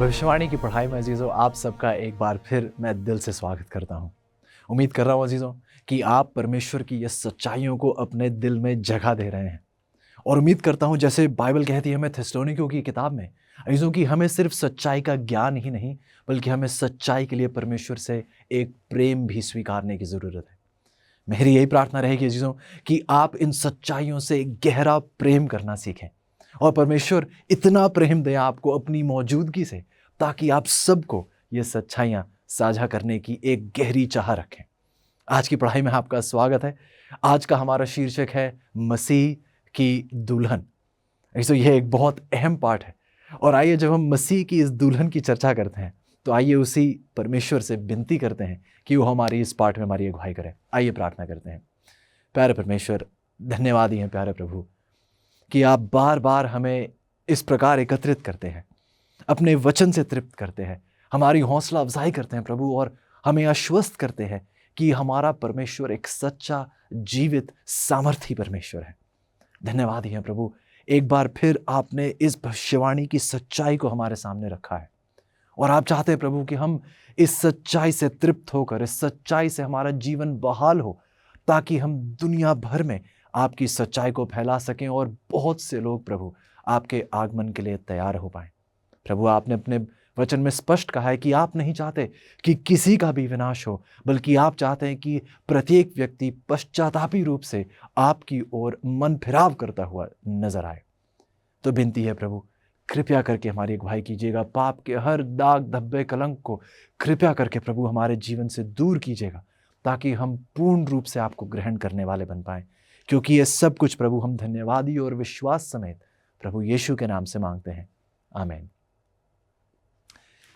भविष्यवाणी की पढ़ाई में अजीज़ों आप सबका एक बार फिर मैं दिल से स्वागत करता हूँ। उम्मीद कर रहा हूँ अजीज़ों कि आप परमेश्वर की ये सच्चाइयों को अपने दिल में जगह दे रहे हैं। और उम्मीद करता हूँ जैसे बाइबल कहती है हमें थिस्सलुनीकियों की किताब में अजीज़ों की हमें सिर्फ सच्चाई का ज्ञान ही नहीं बल्कि हमें सच्चाई के लिए परमेश्वर से एक प्रेम भी स्वीकारने की ज़रूरत है। मेरी यही प्रार्थना रहेगी अजीज़ों कि आप इन सच्चाइयों से गहरा प्रेम करना सीखें और परमेश्वर इतना प्रेम दे आपको अपनी मौजूदगी से ताकि आप सबको ये सच्चाइयाँ साझा करने की एक गहरी चाह रखें। आज की पढ़ाई में आपका स्वागत है। आज का हमारा शीर्षक है मसीह की दुल्हन। ऐसे यह एक बहुत अहम पाठ है और आइए जब हम मसीह की इस दुल्हन की चर्चा करते हैं तो आइए उसी परमेश्वर से विनती करते हैं कि वो हमारी इस पाठ में हमारी अगुवाई करें। आइए प्रार्थना करते हैं। प्यारे परमेश्वर, धन्यवाद ही हैं प्यारे प्रभु कि आप बार बार हमें इस प्रकार एकत्रित करते हैं, अपने वचन से तृप्त करते हैं, हमारी हौसला अफजाई करते हैं प्रभु, और हमें आश्वस्त करते हैं कि हमारा परमेश्वर एक सच्चा जीवित सामर्थी परमेश्वर है। धन्यवाद ही है प्रभु, एक बार फिर आपने इस भविष्यवाणी की सच्चाई को हमारे सामने रखा है और आप चाहते हैं प्रभु कि हम इस सच्चाई से तृप्त होकर, इस सच्चाई से हमारा जीवन बहाल हो ताकि हम दुनिया भर में आपकी सच्चाई को फैला सकें और बहुत से लोग प्रभु आपके आगमन के लिए तैयार हो पाएं। प्रभु, आपने अपने वचन में स्पष्ट कहा है कि आप नहीं चाहते कि किसी का भी विनाश हो, बल्कि आप चाहते हैं कि प्रत्येक व्यक्ति पश्चातापी रूप से आपकी ओर मन फिराव करता हुआ नजर आए। तो विनती है प्रभु, कृपया करके हमारी अगुवाई कीजिएगा। पाप के हर दाग धब्बे कलंक को कृपया करके प्रभु हमारे जीवन से दूर कीजिएगा ताकि हम पूर्ण रूप से आपको ग्रहण करने वाले बन पाएं, क्योंकि ये सब कुछ प्रभु हम धन्यवादी और विश्वास समेत प्रभु यीशु के नाम से मांगते हैं, आमीन।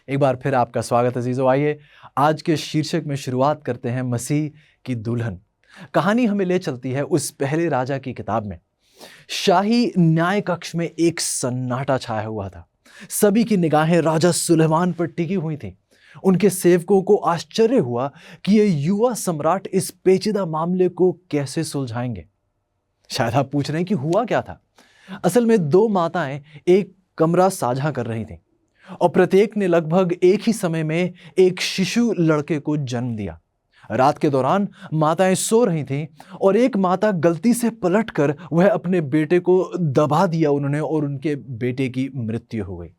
एक बार फिर आपका स्वागत अजीजों। आइए आज के शीर्षक में शुरुआत करते हैं मसीह की दुल्हन। कहानी हमें ले चलती है उस पहले राजा की किताब में। शाही न्याय कक्ष में एक सन्नाटा छाया हुआ था। सभी की निगाहें राजा सुलेमान पर टिकी हुई थी। उनके सेवकों को आश्चर्य हुआ कि ये युवा सम्राट इस पेचीदा मामले को कैसे सुलझाएंगे। शायद आप पूछ रहे हैं कि हुआ क्या था। असल में दो माताएं एक कमरा साझा कर रही थीं और प्रत्येक ने लगभग एक ही समय में एक शिशु लड़के को जन्म दिया। रात के दौरान माताएं सो रही थीं और एक माता गलती से पलटकर वह अपने बेटे को दबा दिया उन्होंने और उनके बेटे की मृत्यु हो गई।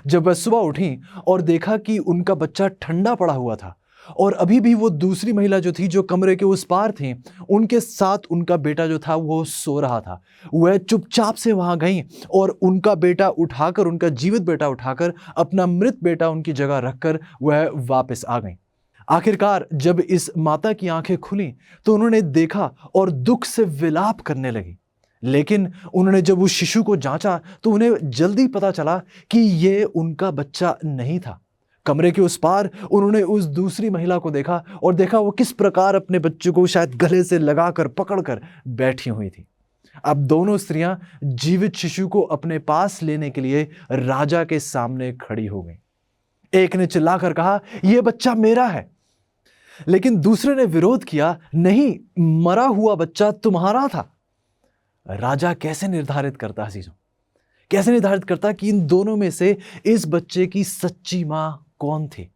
जब वह सुबह उठी और देखा कि उनका बच्चा ठंडा पड़ा हुआ था और अभी भी वो दूसरी महिला जो थी, जो कमरे के उस पार थी, उनके साथ उनका बेटा जो था वो सो रहा था, वह चुपचाप से वहां गई और उनका बेटा उठाकर, उनका जीवित बेटा उठाकर अपना मृत बेटा उनकी जगह रखकर वह वापस आ गई। आखिरकार जब इस माता की आंखें खुली तो उन्होंने देखा और दुख से विलाप करने लगी। लेकिन उन्होंने जब उस शिशु को जांचा तो उन्हें जल्दी पता चला कि ये उनका बच्चा नहीं था। कमरे के उस पार उन्होंने उस दूसरी महिला को देखा और देखा वो किस प्रकार अपने बच्चे को शायद गले से लगाकर पकड़कर बैठी हुई थी। अब दोनों स्त्रियां जीवित शिशु को अपने पास लेने के लिए राजा के सामने खड़ी हो गई। एक ने चिल्लाकर कहा, यह बच्चा मेरा है। लेकिन दूसरे ने विरोध किया, नहीं, मरा हुआ बच्चा तुम्हारा था। राजा कैसे निर्धारित करता है चीजों, कैसे निर्धारित करता कि इन दोनों में से इस बच्चे की सच्ची मां कौन थी?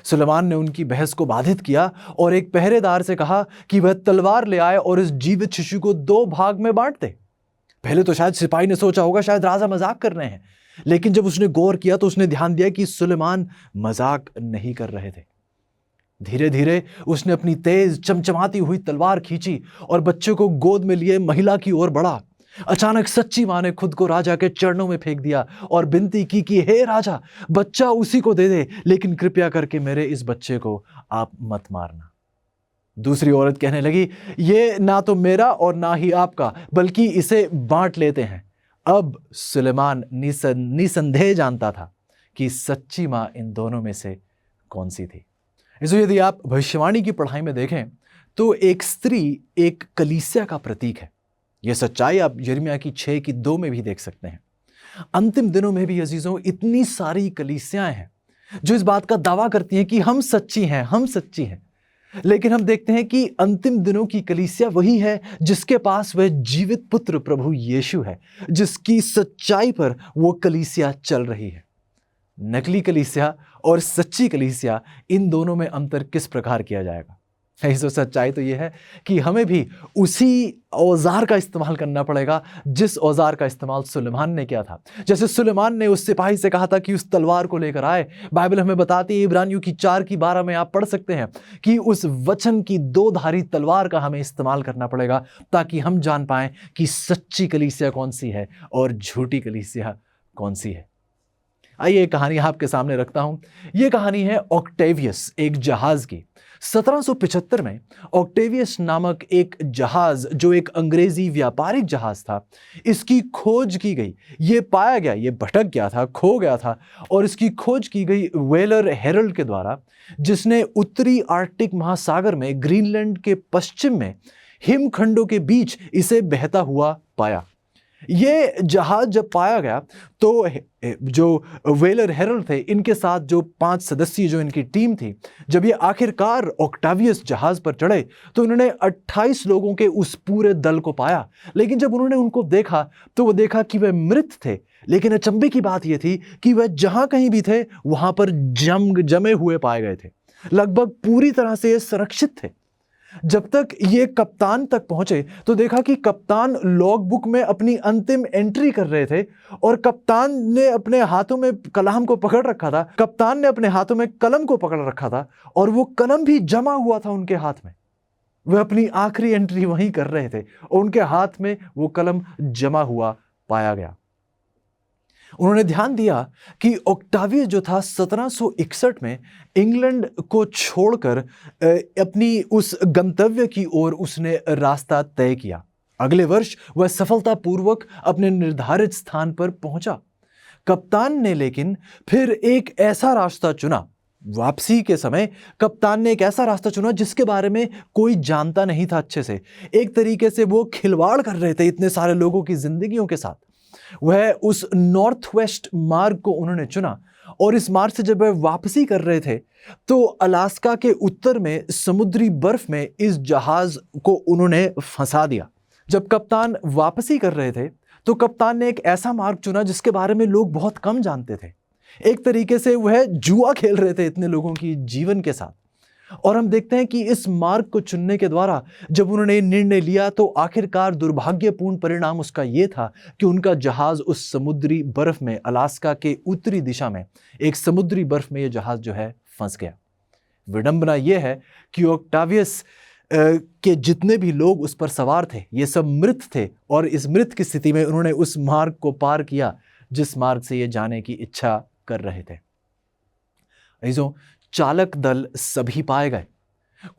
सुलेमान ने उनकी बहस को बाधित किया और एक पहरेदार से कहा कि वह तलवार ले आए और इस जीवित शिशु को दो भाग में बांट दे। पहले तो शायद सिपाही ने सोचा होगा शायद राजा मजाक कर रहे हैं, लेकिन जब उसने गौर किया तो उसने ध्यान दिया कि सुलेमान मजाक नहीं कर रहे थे। धीरे धीरे उसने अपनी तेज चमचमाती हुई तलवार खींची और बच्चे को गोद में लिए महिला की ओर बढ़ा। अचानक सच्ची मां ने खुद को राजा के चरणों में फेंक दिया और विनती की कि हे राजा, बच्चा उसी को दे दे, लेकिन कृपया करके मेरे इस बच्चे को आप मत मारना। दूसरी औरत कहने लगी, ये ना तो मेरा और ना ही आपका, बल्कि इसे बांट लेते हैं। अब सुलेमान निसंदेह जानता था कि सच्ची मां इन दोनों में से कौन सी थी। इसलिए यदि आप भविष्यवाणी की पढ़ाई में देखें तो एक स्त्री एक कलीसिया का प्रतीक है। यह सच्चाई आप यिर्मयाह की 6:2 में भी देख सकते हैं। अंतिम दिनों में भी अजीजों इतनी सारी कलीसियाएं हैं जो इस बात का दावा करती हैं कि हम सच्ची हैं, हम सच्ची हैं। लेकिन हम देखते हैं कि अंतिम दिनों की कलीसिया वही है जिसके पास वह जीवित पुत्र प्रभु यीशु है, जिसकी सच्चाई पर वो कलीसिया चल रही है। नकली कलीसिया और सच्ची कलीसिया, इन दोनों में अंतर किस प्रकार किया जाएगा? ऐसी सच्चाई तो यह है कि हमें भी उसी औजार का इस्तेमाल करना पड़ेगा जिस औजार का इस्तेमाल सुलेमान ने किया था। जैसे सुलेमान ने उस सिपाही से कहा था कि उस तलवार को लेकर आए, बाइबल हमें बताती है इब्रानियों की 4:12 में आप पढ़ सकते हैं कि उस वचन की 2 धारी तलवार का हमें इस्तेमाल करना पड़ेगा ताकि हम जान पाएं कि सच्ची कलीसिया कौन सी है और झूठी कलीसिया कौन सी है। आइए एक कहानी आपके सामने रखता हूं। यह कहानी है ऑक्टेवियस, एक जहाज की। 1775 में ऑक्टेवियस नामक एक जहाज, जो एक अंग्रेजी व्यापारिक जहाज था, इसकी खोज की गई। ये पाया गया, ये भटक गया था, खो गया था, और इसकी खोज की गई वेलर हेरल्ड के द्वारा, जिसने उत्तरी आर्कटिक महासागर में ग्रीनलैंड के पश्चिम में हिमखंडों के बीच इसे बहता हुआ पाया। ये जहाज जब पाया गया तो जो वेलर हेरल्ड थे, इनके साथ जो 5 सदस्यीय जो इनकी टीम थी, जब ये आखिरकार ऑक्टावियस जहाज पर चढ़े तो उन्होंने 28 लोगों के उस पूरे दल को पाया। लेकिन जब उन्होंने उनको देखा तो वो देखा कि वे मृत थे। लेकिन अचंभे की बात यह थी कि वह जहां कहीं भी थे वहां पर जमे हुए पाए गए थे, लगभग पूरी तरह से ये सुरक्षित थे। जब तक ये कप्तान तक पहुंचे तो देखा कि कप्तान लॉग बुक में अपनी अंतिम एंट्री कर रहे थे, और कप्तान ने अपने हाथों में कलम को पकड़ रखा था। कप्तान ने अपने हाथों में कलम को पकड़ रखा था, और वो कलम भी जमा हुआ था उनके हाथ में। वे अपनी आखिरी एंट्री वहीं कर रहे थे और उनके हाथ में वो कलम जमा हुआ पाया गया। उन्होंने ध्यान दिया कि ऑक्टावियस जो था 1761 में इंग्लैंड को छोड़कर अपनी उस गंतव्य की ओर उसने रास्ता तय किया। अगले वर्ष वह सफलतापूर्वक अपने निर्धारित स्थान पर पहुंचा। कप्तान ने लेकिन फिर एक ऐसा रास्ता चुना, वापसी के समय कप्तान ने एक ऐसा रास्ता चुना जिसके बारे में कोई जानता नहीं था अच्छे से। एक तरीके से वो खिलवाड़ कर रहे थे इतने सारे लोगों की जिंदगियों के साथ। वह उस नॉर्थ वेस्ट मार्ग को उन्होंने चुना, और इस मार्ग से जब वह वापसी कर रहे थे तो अलास्का के उत्तर में समुद्री बर्फ में इस जहाज को उन्होंने फंसा दिया। जब कप्तान वापसी कर रहे थे तो कप्तान ने एक ऐसा मार्ग चुना जिसके बारे में लोग बहुत कम जानते थे। एक तरीके से वह जुआ खेल रहे थे इतने लोगों की जीवन के साथ। और हम देखते हैं कि इस मार्ग को चुनने के द्वारा जब उन्होंने निर्णय लिया तो आखिरकार दुर्भाग्यपूर्ण परिणाम उसका यह था कि उनका जहाज उस समुद्री बर्फ में, अलास्का के उत्तरी दिशा में एक समुद्री बर्फ में यह जहाज जो है फंस गया। विडंबना यह है कि ऑक्टावियस के जितने भी लोग उस पर सवार थे ये सब मृत थे, और इस मृत की स्थिति में उन्होंने उस मार्ग को पार किया जिस मार्ग से ये जाने की इच्छा कर रहे थे। ऐसो चालक दल सभी पाए गए।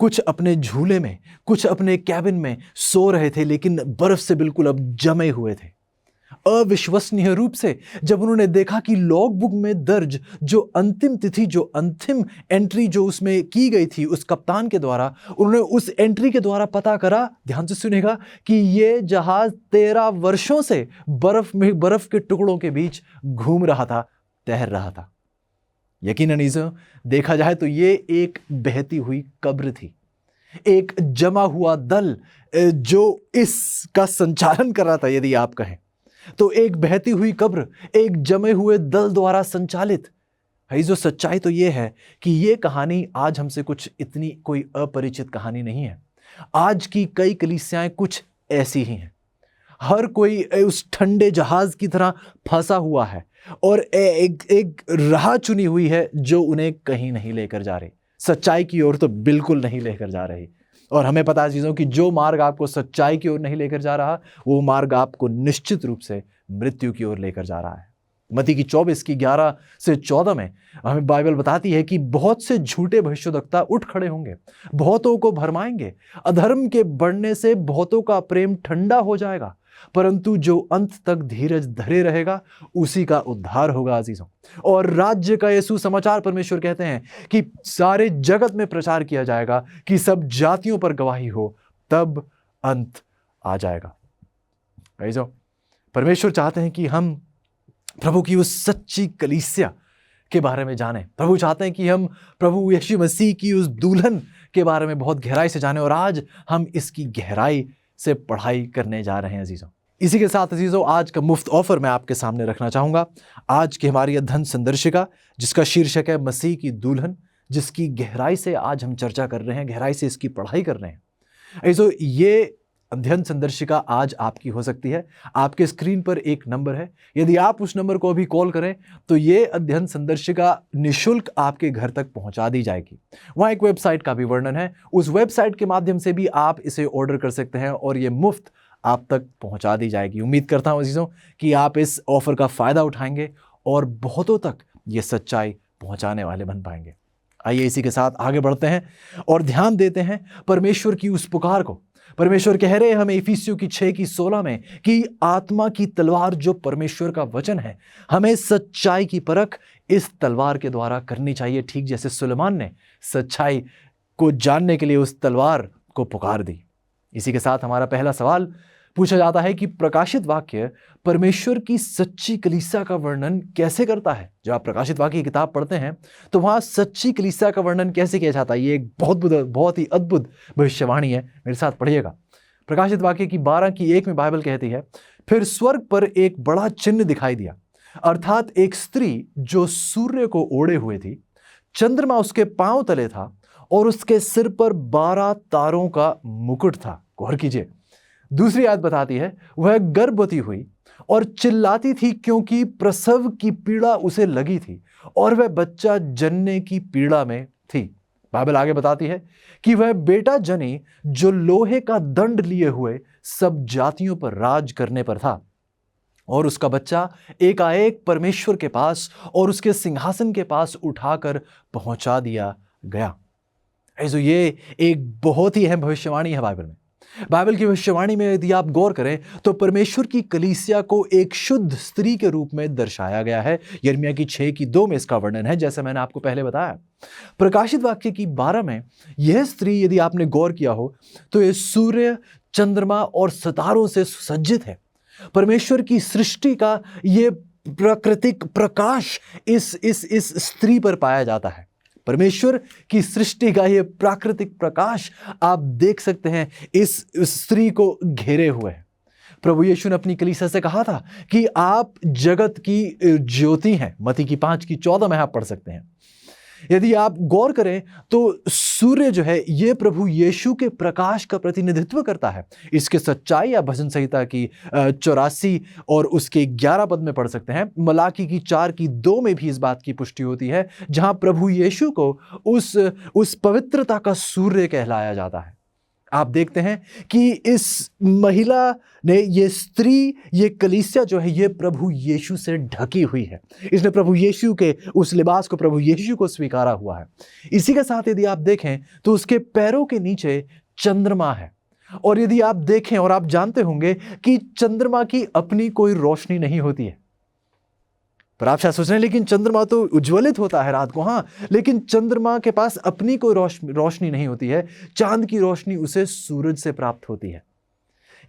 कुछ अपने झूले में, कुछ अपने कैबिन में सो रहे थे, लेकिन बर्फ से बिल्कुल अब जमे हुए थे। अविश्वसनीय रूप से जब उन्होंने देखा कि लॉग बुक में दर्ज जो अंतिम तिथि, जो अंतिम एंट्री जो उसमें की गई थी उस कप्तान के द्वारा, उन्होंने उस एंट्री के द्वारा पता करा, ध्यान से सुनेगा, कि ये जहाज 13 वर्षों से बर्फ के टुकड़ों के बीच घूम रहा था, तैर रहा था। यकीनन इसे देखा जाए तो ये एक बहती हुई कब्र थी, एक जमा हुआ दल जो इसका संचालन कर रहा था। यदि आप कहें तो एक बहती हुई कब्र, एक जमे हुए दल द्वारा संचालित है। जो सच्चाई तो ये है कि ये कहानी आज हमसे कुछ इतनी कोई अपरिचित कहानी नहीं है। आज की कई कलीसियाएं कुछ ऐसी ही हैं। हर कोई उस ठंडे जहाज की तरह फंसा हुआ है और एक राह चुनी हुई है जो उन्हें कहीं नहीं लेकर जा रही, सच्चाई की ओर तो बिल्कुल नहीं लेकर जा रही। और हमें पता है चीज़ों कि जो मार्ग आपको सच्चाई की ओर नहीं लेकर जा रहा, वो मार्ग आपको निश्चित रूप से मृत्यु की ओर लेकर जा रहा है। मत्ती की 24:11 से 14 में हमें बाइबल बताती है कि बहुत से झूठे भविष्यद्वक्ता उठ खड़े होंगे, बहुतों को भरमाएंगे। अधर्म के बढ़ने से बहुतों का प्रेम ठंडा हो जाएगा, परंतु जो अंत तक धीरज धरे रहेगा उसी का उद्धार होगा अजीजों। और राज्य का यीशु समाचार परमेश्वर कहते हैं कि सारे जगत में प्रचार किया जाएगा कि सब जातियों पर गवाही हो, तब अंत आ जाएगा। अजीजों, परमेश्वर चाहते हैं कि हम प्रभु की उस सच्ची कलीसिया के बारे में जानें। प्रभु चाहते हैं कि हम प्रभु यीशु मसीह की उस दुल्हन के बारे में बहुत गहराई से जानें, और आज हम इसकी गहराई से पढ़ाई करने जा रहे हैं अजीजों। इसी के साथ अजीजों, आज का मुफ्त ऑफर मैं आपके सामने रखना चाहूंगा। आज की हमारी अध्ययन संदर्शिका, जिसका शीर्षक है मसीह की दुल्हन, जिसकी गहराई से आज हम चर्चा कर रहे हैं, गहराई से इसकी पढ़ाई कर रहे हैं। अजीजों, ये अध्ययन संदर्शिका आज आपकी हो सकती है। आपके स्क्रीन पर एक नंबर है, यदि आप उस नंबर को अभी कॉल करें तो ये अध्ययन संदर्शिका निःशुल्क आपके घर तक पहुंचा दी जाएगी। वहां एक वेबसाइट का भी वर्णन है, उस वेबसाइट के माध्यम से भी आप इसे ऑर्डर कर सकते हैं और ये मुफ्त आप तक पहुंचा दी जाएगी। उम्मीद करता हूं अजीजों कि आप इस ऑफर का फायदा उठाएंगे और बहुतों तक ये सच्चाई पहुंचाने वाले बन पाएंगे। आइए इसी के साथ आगे बढ़ते हैं और ध्यान देते हैं परमेश्वर की उस पुकार को। परमेश्वर कह रहे हैं हमें इफिसियों की 6:16 में कि आत्मा की तलवार जो परमेश्वर का वचन है, हमें सच्चाई की परख इस तलवार के द्वारा करनी चाहिए, ठीक जैसे सुलेमान ने सच्चाई को जानने के लिए उस तलवार को पुकार दी। इसी के साथ हमारा पहला सवाल पूछा जाता है कि प्रकाशित वाक्य परमेश्वर की सच्ची कलीसिया का वर्णन कैसे करता है। जब आप प्रकाशित वाक्य की किताब पढ़ते हैं तो वहां सच्ची कलीसिया का वर्णन कैसे किया जाता है। ये एक बहुत ही अद्भुत भविष्यवाणी है, मेरे साथ पढ़िएगा। प्रकाशित वाक्य की 12:1 में बाइबल कहती है, फिर स्वर्ग पर एक बड़ा चिन्ह दिखाई दिया, अर्थात एक स्त्री जो सूर्य को ओढ़े हुए थी, चंद्रमा उसके पांव तले था और उसके सिर पर 12 तारों का मुकुट था। गौर कीजिए, दूसरी आयत बताती है वह गर्भवती हुई और चिल्लाती थी क्योंकि प्रसव की पीड़ा उसे लगी थी और वह बच्चा जनने की पीड़ा में थी। बाइबल आगे बताती है कि वह बेटा जनी जो लोहे का दंड लिए हुए सब जातियों पर राज करने पर था, और उसका बच्चा एकाएक परमेश्वर के पास और उसके सिंहासन के पास उठाकर पहुंचा दिया गया। ऐसो ये एक बहुत ही अहम भविष्यवाणी है बाइबल में। बाइबल की भविष्यवाणी में यदि आप गौर करें तो परमेश्वर की कलीसिया को एक शुद्ध स्त्री के रूप में दर्शाया गया है। यिर्मयाह की 6:2 में इसका वर्णन है, जैसे मैंने आपको पहले बताया। प्रकाशित वाक्य की 12 में यह स्त्री, यदि आपने गौर किया हो तो यह सूर्य, चंद्रमा और सितारों से सुसज्जित है। परमेश्वर की सृष्टि का यह प्राकृतिक प्रकाश इस स्त्री पर पाया जाता है। परमेश्वर की सृष्टि का यह प्राकृतिक प्रकाश आप देख सकते हैं इस स्त्री को घेरे हुए है। प्रभु यीशु ने अपनी कलीसिया से कहा था कि आप जगत की ज्योति हैं। मत्ती की 5:14 में आप पढ़ सकते हैं। यदि आप गौर करें तो सूर्य जो है ये प्रभु यीशु के प्रकाश का प्रतिनिधित्व करता है। इसके सच्चाई या भजन संहिता की 84 और उसके 11 पद में पढ़ सकते हैं। मलाकी की 4:2 में भी इस बात की पुष्टि होती है, जहां प्रभु यीशु को उस पवित्रता का सूर्य कहलाया जाता है। आप देखते हैं कि इस महिला ने, ये स्त्री, ये कलीसिया जो है ये प्रभु यीशु से ढकी हुई है। इसने प्रभु यीशु के उस लिबास को, प्रभु यीशु को स्वीकारा हुआ है। इसी के साथ यदि आप देखें तो उसके पैरों के नीचे चंद्रमा है। और यदि आप देखें, और आप जानते होंगे कि चंद्रमा की अपनी कोई रोशनी नहीं होती है। पर आप शायद सोच रहे हैं लेकिन चंद्रमा तो उज्ज्वलित होता है रात को। हाँ, लेकिन चंद्रमा के पास अपनी कोई रोशनी नहीं होती है। चांद की रोशनी उसे सूरज से प्राप्त होती है।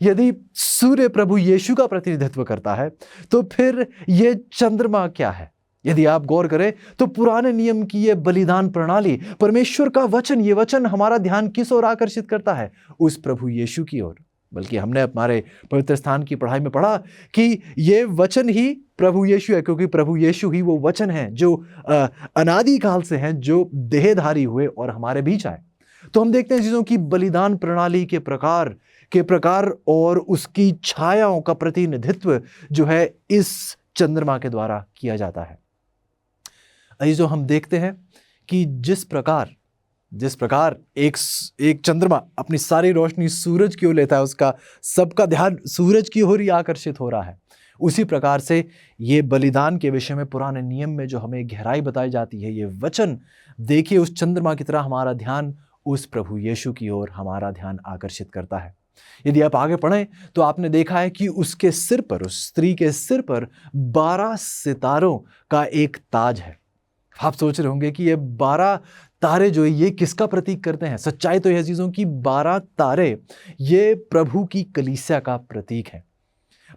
यदि सूर्य प्रभु यीशु का प्रतिनिधित्व करता है तो फिर यह चंद्रमा क्या है? यदि आप गौर करें तो पुराने नियम की यह बलिदान प्रणाली, परमेश्वर का वचन, ये वचन हमारा ध्यान किस ओर आकर्षित करता है? उस प्रभु यीशु की ओर। बल्कि हमने हमारे पवित्र स्थान की पढ़ाई में पढ़ा कि ये वचन ही प्रभु यीशु है, क्योंकि प्रभु यीशु ही वो वचन है जो अनादि काल से हैं, जो देहधारी हुए और हमारे बीच आए। तो हम देखते हैं चीजों की बलिदान प्रणाली के प्रकार और उसकी छायाओं का प्रतिनिधित्व जो है इस चंद्रमा के द्वारा किया जाता है। अजीजों, हम देखते हैं कि जिस प्रकार एक चंद्रमा अपनी सारी रोशनी सूरज की ओर लेता है, उसका सबका ध्यान सूरज की ओर ही आकर्षित हो रहा है। उसी प्रकार से ये बलिदान के विषय में पुराने नियम में जो हमें गहराई बताई जाती है, ये वचन देखिए उस चंद्रमा की तरह हमारा ध्यान उस प्रभु यीशु की ओर हमारा ध्यान आकर्षित करता है। यदि आप आगे पढ़ें तो आपने देखा है कि उसके सिर पर, उस स्त्री के सिर पर 12 सितारों का एक ताज है। आप सोच रहे होंगे कि ये 12 तारे जो है ये किसका प्रतीक करते हैं? सच्चाई तो यह चीजों की 12 तारे ये प्रभु की कलीसिया का प्रतीक है।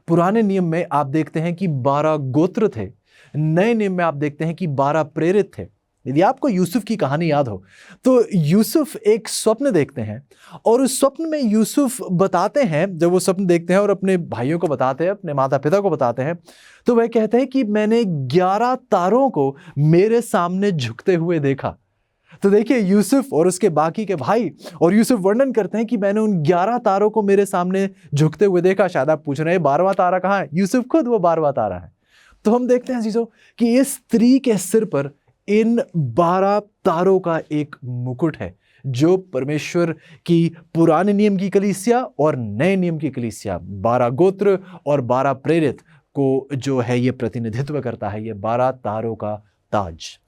पुराने नियम में आप देखते हैं कि 12 गोत्र थे। नए नियम में आप देखते हैं कि 12 प्रेरित थे। यदि आपको यूसुफ की कहानी याद हो तो यूसुफ एक स्वप्न देखते हैं और उस स्वप्न में यूसुफ बताते हैं, जब वो स्वप्न देखते हैं और अपने भाइयों को बताते हैं, अपने माता पिता को बताते हैं, तो वह कहते हैं कि मैंने 11 तारों को मेरे सामने झुकते हुए देखा। तो देखिए यूसुफ और उसके बाकी के भाई और यूसुफ वर्णन करते हैं कि मैंने उन 11 तारों को मेरे सामने झुकते हुए देखा। शायद आप पूछ रहे हैं 12वां तारा कहाँ है? यूसुफ खुद वो 12वां तारा है। तो हम देखते हैं अजीजों कि इस स्त्री के सिर पर इन 12 तारों का एक मुकुट है, जो परमेश्वर की पुराने नियम की कलीसिया और नए नियम की कलीसिया, 12 गोत्र और 12 प्रेरित को जो है ये प्रतिनिधित्व करता है। ये 12 तारों का ताज,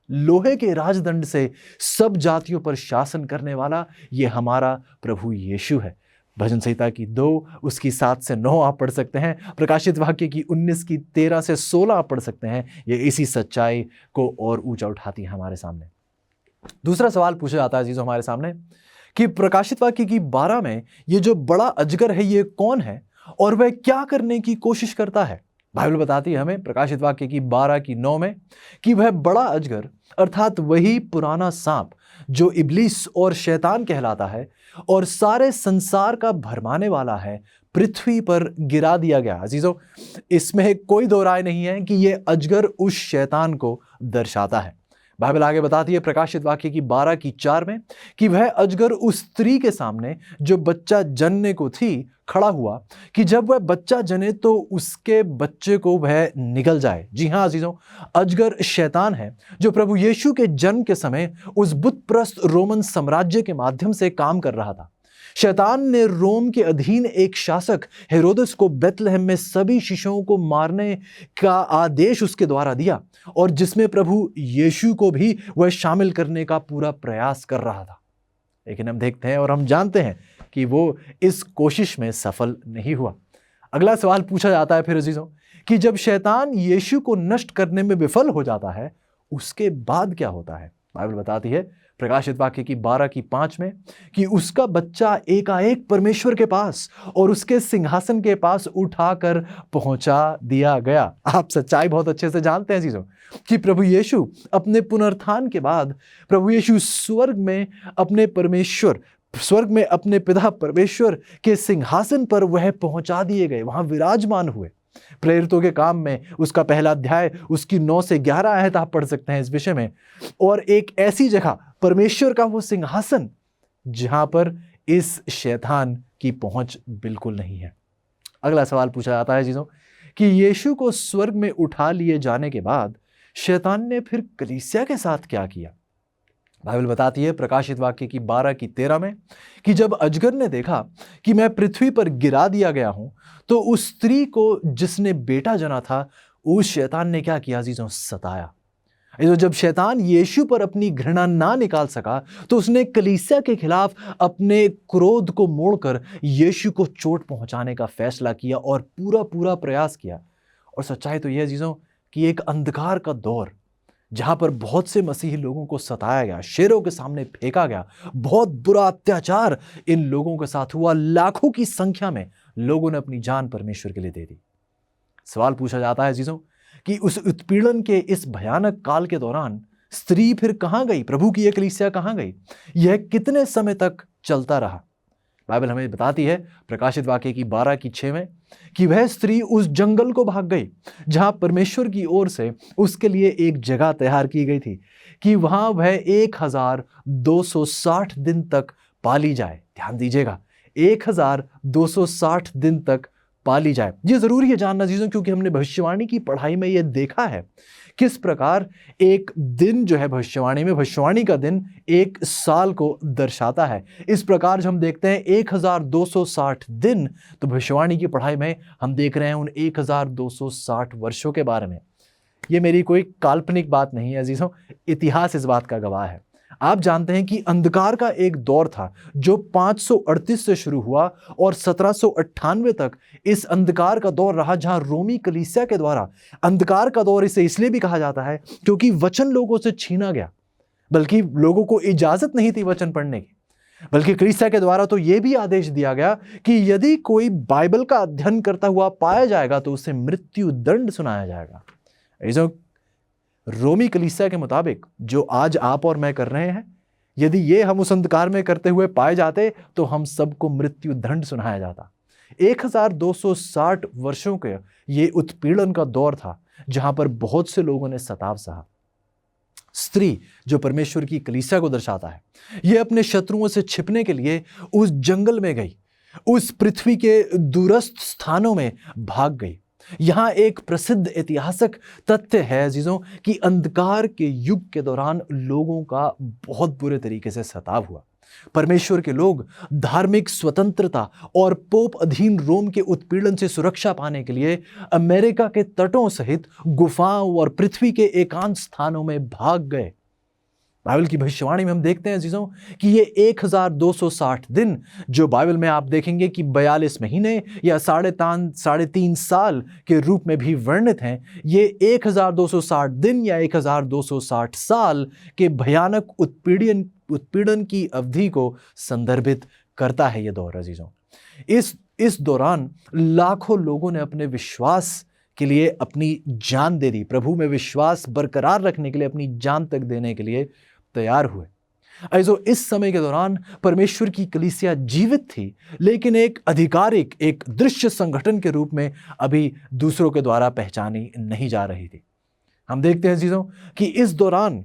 लोहे के राजदंड से सब जातियों पर शासन करने वाला ये हमारा प्रभु यीशु है। भजन संहिता की 2 उसकी 7 से 9 आप पढ़ सकते हैं। प्रकाशित वाक्य की 19 की 13 से 16 आप पढ़ सकते हैं। ये इसी सच्चाई को और ऊंचा उठाती है हमारे सामने। दूसरा सवाल पूछा जाता है अजीजों हमारे सामने कि प्रकाशित वाक्य की 12 में ये जो बड़ा अजगर है ये कौन है और वह क्या करने की कोशिश करता है? बाइबल बताती है हमें प्रकाशित वाक्य की 12 की 9 में कि वह बड़ा अजगर अर्थात वही पुराना सांप जो इब्लीस और शैतान कहलाता है और सारे संसार का भरमाने वाला है, पृथ्वी पर गिरा दिया गया। अजीजों, इसमें कोई दो राय नहीं है कि यह अजगर उस शैतान को दर्शाता है। बाइबल आगे बताती है प्रकाशित वाक्य की 12 की 4 में कि वह अजगर उस स्त्री के सामने जो बच्चा जनने को थी खड़ा हुआ कि जब वह बच्चा जने तो उसके बच्चे को वह निगल जाए। जी हाँ अजीजों, अजगर शैतान है जो प्रभु यीशु के जन्म के समय उस बुतप्रस्त रोमन साम्राज्य के माध्यम से काम कर रहा था। शैतान ने रोम के अधीन एक शासक हेरोदेस को बेथलेहम में सभी शिशुओं को मारने का आदेश उसके द्वारा दिया और जिसमें प्रभु यीशु को भी वह शामिल करने का पूरा प्रयास कर रहा था। लेकिन हम देखते हैं और हम जानते हैं कि वो इस कोशिश में सफल नहीं हुआ। अगला सवाल पूछा जाता है फिर अजीजों कि जब शैतान यीशु को नष्ट करने में विफल हो जाता है उसके बाद क्या होता है? बाइबल बताती है प्रकाशित वाक्य की 12 की 5 में कि उसका बच्चा एकाएक परमेश्वर के पास और उसके सिंहासन के पास उठाकर पहुंचा दिया गया। आप सच्चाई बहुत अच्छे से जानते हैं चीजों कि प्रभु यीशु अपने पुनरुत्थान के बाद प्रभु यीशु स्वर्ग में अपने पिता परमेश्वर के सिंहासन पर वह पहुंचा दिए गए, वहां विराजमान हुए। प्रेरितों के काम में उसका पहला अध्याय उसकी 9 से 11 आयत आप पढ़ सकते हैं इस विषय में। और एक ऐसी जगह परमेश्वर का वो सिंहासन जहां पर इस शैतान की पहुंच बिल्कुल नहीं है। अगला सवाल पूछा जाता है चीजों कि यीशु को स्वर्ग में उठा लिए जाने के बाद शैतान ने फिर कलीसिया के साथ क्या किया? बाइबल बताती है प्रकाशित वाक्य की 12 की 13 में कि जब अजगर ने देखा कि मैं पृथ्वी पर गिरा दिया गया हूं तो उस स्त्री को जिसने बेटा जना था उस शैतान ने क्या किया अजीजों? सताया। जब शैतान यीशु पर अपनी घृणा ना निकाल सका तो उसने कलीसिया के खिलाफ अपने क्रोध को मोड़कर यीशु को चोट पहुंचाने का फैसला किया और पूरा प्रयास किया। और सच्चाई तो यह अजीजों कि एक अंधकार का दौर जहां पर बहुत से मसीही लोगों को सताया गया, शेरों के सामने फेंका गया, बहुत बुरा अत्याचार इन लोगों के साथ हुआ, लाखों की संख्या में लोगों ने अपनी जान परमेश्वर के लिए दे दी। सवाल पूछा जाता है चीजों कि उस उत्पीड़न के इस भयानक काल के दौरान स्त्री फिर कहां गई? प्रभु की यह कलीसिया कहां गई? यह कितने समय तक चलता रहा? बाइबल हमें बताती है प्रकाशित वाक्य की 12 की 6 में कि वह स्त्री उस जंगल को भाग गई जहां परमेश्वर की ओर से उसके लिए एक जगह तैयार की गई थी कि वहां वह 1260 दिन तक पाली जाए। ध्यान दीजिएगा, 1260 दिन तक पाली जाए। ये जरूरी है जानना चीजों क्योंकि हमने भविष्यवाणी की पढ़ाई में यह देखा है किस प्रकार एक दिन जो है भविष्यवाणी का दिन एक साल को दर्शाता है। इस प्रकार जब हम देखते हैं 1260 दिन तो भविष्यवाणी की पढ़ाई में हम देख रहे हैं उन 1260 वर्षों के बारे में। ये मेरी कोई काल्पनिक बात नहीं है अजीजों, इतिहास इस बात का गवाह है। आप जानते हैं कि अंधकार का एक दौर था जो 538 से शुरू हुआ और 1798 तक इस अंधकार का दौर रहा जहां रोमी कलीसिया के द्वारा अंधकार का दौर इसे इसलिए भी कहा जाता है क्योंकि वचन लोगों से छीना गया, बल्कि लोगों को इजाजत नहीं थी वचन पढ़ने की, बल्कि कलीसिया के द्वारा तो यह भी आदेश दिया गया कि यदि कोई बाइबल का अध्ययन करता हुआ पाया जाएगा तो उसे मृत्यु दंड सुनाया जाएगा। रोमी कलीसिया के मुताबिक जो आज आप और मैं कर रहे हैं, यदि ये हम उस अंधकार में करते हुए पाए जाते तो हम सबको मृत्यु दंड सुनाया जाता। 1260 वर्षों के ये उत्पीड़न का दौर था जहां पर बहुत से लोगों ने सताव सहा। स्त्री जो परमेश्वर की कलीसिया को दर्शाता है, यह अपने शत्रुओं से छिपने के लिए उस जंगल में गई, उस पृथ्वी के दूरस्थ स्थानों में भाग गई। यहां एक प्रसिद्ध ऐतिहासिक तथ्य है अजीजों कि अंधकार के युग के दौरान लोगों का बहुत बुरे तरीके से सताव हुआ। परमेश्वर के लोग धार्मिक स्वतंत्रता और पोप अधीन रोम के उत्पीड़न से सुरक्षा पाने के लिए अमेरिका के तटों सहित गुफाओं और पृथ्वी के एकांत स्थानों में भाग गए। बाइबल की भविष्यवाणी में हम देखते हैं अजीजों कि ये 1260 दिन, जो बाइबल में आप देखेंगे कि 42 महीने या 3.5 साल के रूप में भी वर्णित हैं, ये 1260 दिन या 1260 साल के भयानक उत्पीड़न की अवधि को संदर्भित करता है ये दौर अजीजों। इस दौरान लाखों लोगों ने अपने विश्वास के लिए अपनी जान दे दी, प्रभु में विश्वास बरकरार रखने के लिए अपनी जान तक देने के लिए तैयार हुए। ऐसो इस समय के दौरान परमेश्वर की कलीसिया जीवित थी, लेकिन एक आधिकारिक, एक दृश्य संगठन के रूप में अभी दूसरों के द्वारा पहचानी नहीं जा रही थी। हम देखते हैं चीजों कि इस दौरान,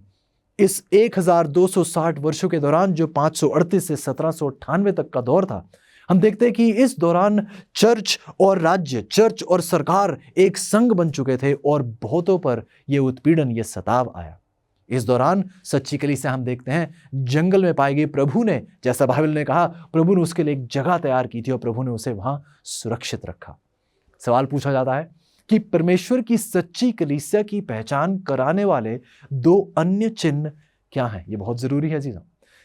इस 1260 वर्षों के दौरान, जो 538 से 1798 तक का दौर था, हम देखते हैं कि इस दौरान चर्च और राज्य, चर्च और सरकार एक संग बन चुके थे और बहुतों पर यह उत्पीड़न, यह सताव आया। इस दौरान सच्ची कलीसिया हम देखते हैं जंगल में पाई गई। प्रभु ने, जैसा बाइबल ने कहा, प्रभु ने उसके लिए एक जगह तैयार की थी और प्रभु ने उसे वहां सुरक्षित रखा। सवाल पूछा जाता है कि परमेश्वर की सच्ची कलीसिया की पहचान कराने वाले दो अन्य चिन्ह क्या हैं? ये बहुत जरूरी है जीजों।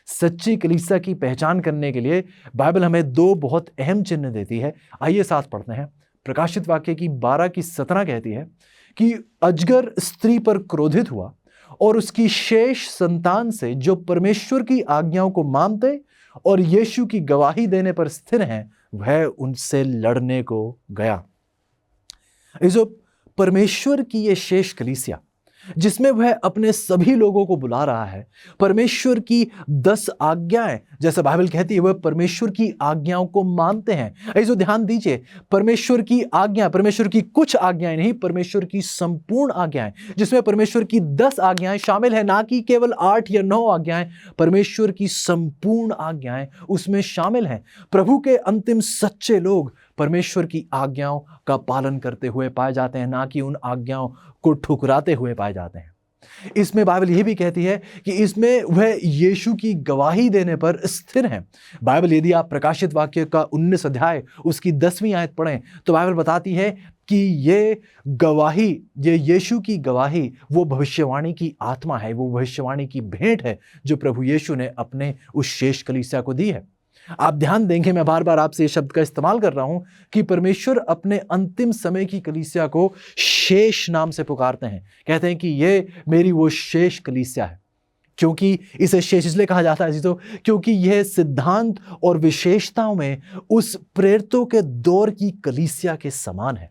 सच्ची कलीसिया की पहचान करने के लिए बाइबल हमें दो बहुत अहम चिन्ह देती है। आइए साथ पढ़ते हैं। प्रकाशित वाक्य की 12:17 कहती है कि अजगर स्त्री पर क्रोधित हुआ और उसकी शेष संतान से, जो परमेश्वर की आज्ञाओं को मानते और यीशु की गवाही देने पर स्थिर हैं, वह उनसे लड़ने को गया। जो परमेश्वर की ये शेष कलीसिया, जिसमें वह अपने सभी लोगों को बुला रहा है, परमेश्वर की 10 आज्ञाएं, जैसे बाइबल कहती है, वह परमेश्वर की आज्ञाओं को मानते हैं। ऐसे ध्यान दीजिए, परमेश्वर की आज्ञा, परमेश्वर की कुछ आज्ञाएं नहीं, परमेश्वर की संपूर्ण आज्ञाएं, जिसमें परमेश्वर की 10 आज्ञाएं शामिल है, ना कि केवल 8 या 9 आज्ञाएं। परमेश्वर की संपूर्ण आज्ञाएं उसमें शामिल हैं। प्रभु के अंतिम सच्चे लोग परमेश्वर की आज्ञाओं का पालन करते हुए पाए जाते हैं, ना कि उन आज्ञाओं को ठुकराते हुए पाए जाते हैं। इसमें बाइबल यह भी कहती है कि इसमें वह यीशु की गवाही देने पर स्थिर हैं। बाइबल, यदि आप प्रकाशित वाक्य का 19 अध्याय उसकी 10वीं आयत पढ़ें तो बाइबल बताती है कि ये गवाही, ये यीशु की गवाही, वो भविष्यवाणी की आत्मा है, वो भविष्यवाणी की भेंट है जो प्रभु यीशु ने अपने उस शेष कलीसिया को दी है। आप ध्यान देंगे, मैं बार बार आपसे इस शब्द का इस्तेमाल कर रहा हूं कि परमेश्वर अपने अंतिम समय की कलीसिया को शेष नाम से पुकारते हैं। कहते हैं कि ये मेरी वो शेष कलीसिया है। क्योंकि इसे शेष इसलिए कहा जाता है जीजों, क्योंकि यह सिद्धांत और विशेषताओं में उस प्रेरितों के दौर की कलीसिया के समान है।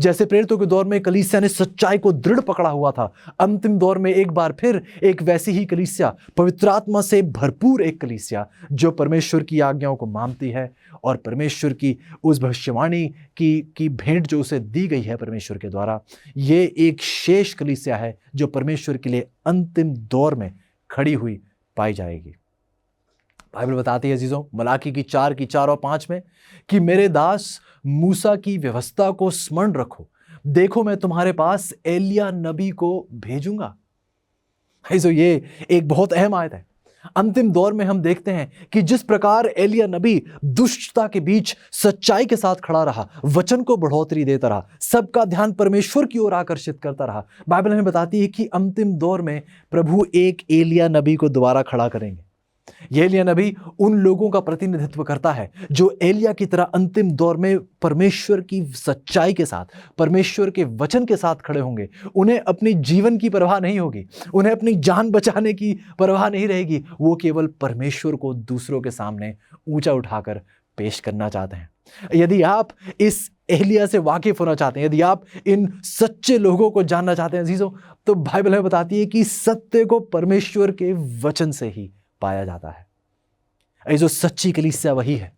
जैसे प्रेरितों के दौर में कलीसिया ने सच्चाई को दृढ़ पकड़ा हुआ था, अंतिम दौर में एक बार फिर एक वैसी ही कलीसिया, पवित्र आत्मा से भरपूर एक कलीसिया जो परमेश्वर की आज्ञाओं को मानती है और परमेश्वर की उस भविष्यवाणी की भेंट जो उसे दी गई है परमेश्वर के द्वारा, ये एक शेष कलीसिया है जो परमेश्वर के लिए अंतिम दौर में खड़ी हुई पाई जाएगी। बाइबल बताती है अजीजों, मलाकी की 4 और 5 में कि मेरे दास मूसा की व्यवस्था को स्मरण रखो, देखो मैं तुम्हारे पास एलिया नबी को भेजूंगा। ये एक बहुत अहम आयत है। अंतिम दौर में हम देखते हैं कि जिस प्रकार एलिया नबी दुष्टता के बीच सच्चाई के साथ खड़ा रहा, वचन को बढ़ोतरी देता रहा, सबका ध्यान परमेश्वर की ओर आकर्षित करता रहा, बाइबल हमें बताती है कि अंतिम दौर में प्रभु एक एलिया नबी को दोबारा खड़ा करेंगे। ये एलिया नबी उन लोगों का प्रतिनिधित्व करता है जो एलिया की तरह अंतिम दौर में परमेश्वर की सच्चाई के साथ, परमेश्वर के वचन के साथ खड़े होंगे। उन्हें अपनी जीवन की परवाह नहीं होगी, उन्हें अपनी जान बचाने की परवाह नहीं रहेगी। वो केवल परमेश्वर को दूसरों के सामने ऊंचा उठाकर पेश करना चाहते हैं। यदि आप इस एलिया से वाकिफ होना चाहते हैं, यदि आप इन सच्चे लोगों को जानना चाहते हैं अजीजों, तो बाइबल हमें बताती है कि सत्य को परमेश्वर के वचन से ही पाया जाता है। अजीजों, सच्ची कलीसिया वही है,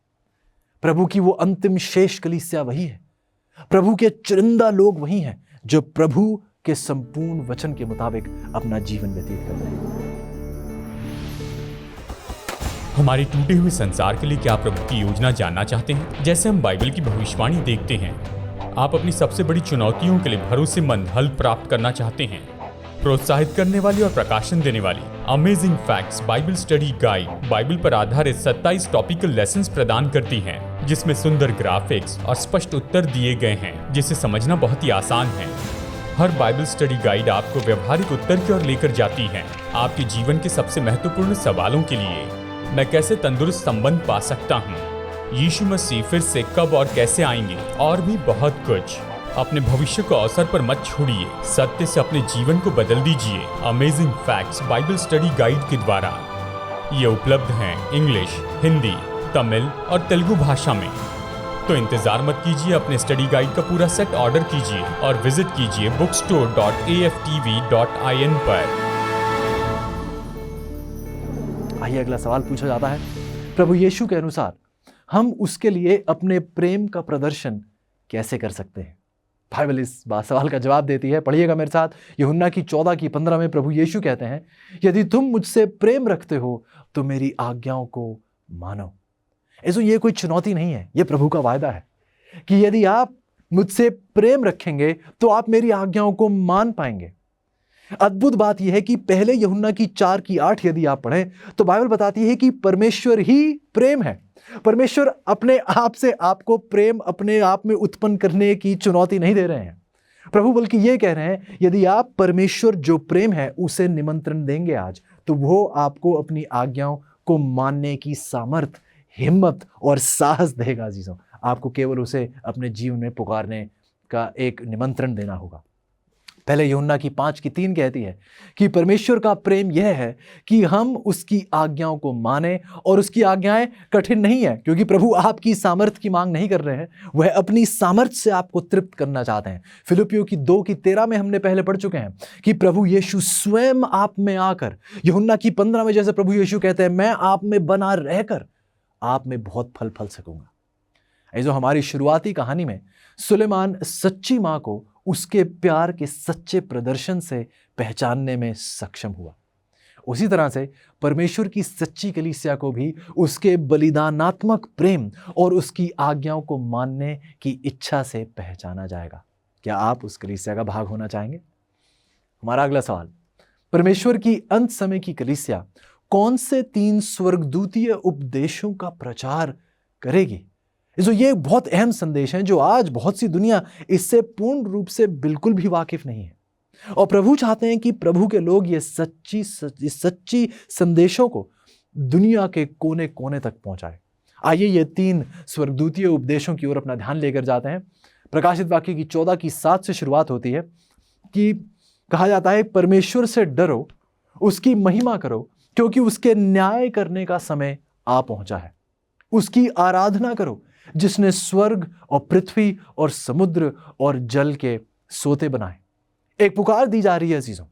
प्रभु की वो अंतिम शेष कलीसिया वही है, प्रभु के चुनिंदा लोग वही हैं जो प्रभु के संपूर्ण वचन के मुताबिक अपना जीवन व्यतीत करते हैं। हमारे टूटे हुए संसार के लिए क्या प्रभु की योजना जानना चाहते हैं? जैसे हम बाइबल की भविष्यवाणी देखते हैं, आप अपनी सबसे बड़ी चुनौतियों के लिए भरोसेमंद हल प्राप्त करना चाहते हैं। प्रोत्साहित करने वाली और प्रकाशन देने वाली amazing facts Bible study guide Bible पर आधारित 27 टॉपिकल लेसन्स प्रदान करती है, जिसमें सुंदर ग्राफिक्स और स्पष्ट उत्तर दिए गए हैं, जिसे समझना बहुत ही आसान है। हर बाइबल स्टडी गाइड आपको व्यवहारिक उत्तर की ओर लेकर जाती है, आपके जीवन के सबसे महत्वपूर्ण सवालों के लिए। मैं कैसे तंदुरुस्त संबंध पा सकता हूँ, यीशु मसीह फिर से कब और कैसे आएंगे, और भी बहुत कुछ। अपने भविष्य को अवसर पर मत छोड़िए, सत्य से अपने जीवन को बदल दीजिए। Amazing facts Bible study guide के द्वारा ये उपलब्ध हैं इंग्लिश, हिंदी, तमिल और तेलुगु भाषा में। तो इंतजार मत कीजिए, अपने स्टडी गाइड का पूरा सेट ऑर्डर कीजिए और विजिट कीजिए bookstore.aftv.in पर। आइए, अगला सवाल पूछा जाता है, प्रभु यीशु के अनुसार हम उसके लिए अपने प्रेम का प्रदर्शन कैसे कर सकते हैं? बाइबल इस सवाल का जवाब देती है। पढ़िएगा मेरे साथ, यूहन्ना की 14:15 में प्रभु यीशु कहते हैं, यदि तुम मुझसे प्रेम रखते हो तो मेरी आज्ञाओं को मानो। ऐसो ये कोई चुनौती नहीं है, ये प्रभु का वायदा है कि यदि आप मुझसे प्रेम रखेंगे तो आप मेरी आज्ञाओं को मान पाएंगे। अद्भुत बात यह है कि पहले यूहन्ना की 4:8 यदि आप पढ़ें तो बाइबल बताती है कि परमेश्वर ही प्रेम है। परमेश्वर अपने आप से आपको प्रेम अपने आप में उत्पन्न करने की चुनौती नहीं दे रहे हैं। प्रभु बल्कि ये कह रहे हैं, यदि आप परमेश्वर जो प्रेम है उसे निमंत्रण देंगे आज, तो वो आपको अपनी आज्ञाओं को मानने की सामर्थ, हिम्मत और साहस देगा। अजीजों, आपको केवल उसे अपने जीवन में पुकारने का एक निमंत्रण देना होगा। पहले यूहन्ना की 5:3 कहती है कि परमेश्वर का प्रेम यह है कि हम उसकी आज्ञाओं को माने, और उसकी आज्ञाएं कठिन नहीं है, क्योंकि प्रभु आपकी सामर्थ की मांग नहीं कर रहे हैं, वह अपनी सामर्थ से आपको तृप्त करना चाहते हैं। फिलिपियों की 2:13 में हमने पहले पढ़ चुके हैं कि प्रभु यीशु स्वयं आप में आकर, यूहन्ना की 15 में जैसे प्रभु यीशु कहते हैं, मैं आप में बना रहकर आप में बहुत फल सकूंगा। ऐसे हमारी शुरुआती कहानी में सुलेमान सच्ची मां को उसके प्यार के सच्चे प्रदर्शन से पहचानने में सक्षम हुआ। उसी तरह से परमेश्वर की सच्ची कलीसिया को भी उसके बलिदानात्मक प्रेम और उसकी आज्ञाओं को मानने की इच्छा से पहचाना जाएगा। क्या आप उस कलीसिया का भाग होना चाहेंगे? हमारा अगला सवाल, परमेश्वर की अंत समय की कलीसिया कौन से 3 स्वर्गदूतीय उपदेशों का प्रचार करेगी? ये बहुत अहम संदेश है जो आज बहुत सी दुनिया इससे पूर्ण रूप से बिल्कुल भी वाकिफ नहीं है, और प्रभु चाहते हैं कि प्रभु के लोग ये सच्ची संदेशों को दुनिया के कोने कोने तक पहुंचाए। आइए ये 3 स्वर्गदूतीय उपदेशों की ओर अपना ध्यान लेकर जाते हैं। प्रकाशित वाक्य की 14:7 से शुरुआत होती है कि कहा जाता है, परमेश्वर से डरो, उसकी महिमा करो, क्योंकि उसके न्याय करने का समय आ पहुंचा है। उसकी आराधना करो जिसने स्वर्ग और पृथ्वी और समुद्र और जल के सोते बनाए। एक पुकार दी जा रही है अजीजों,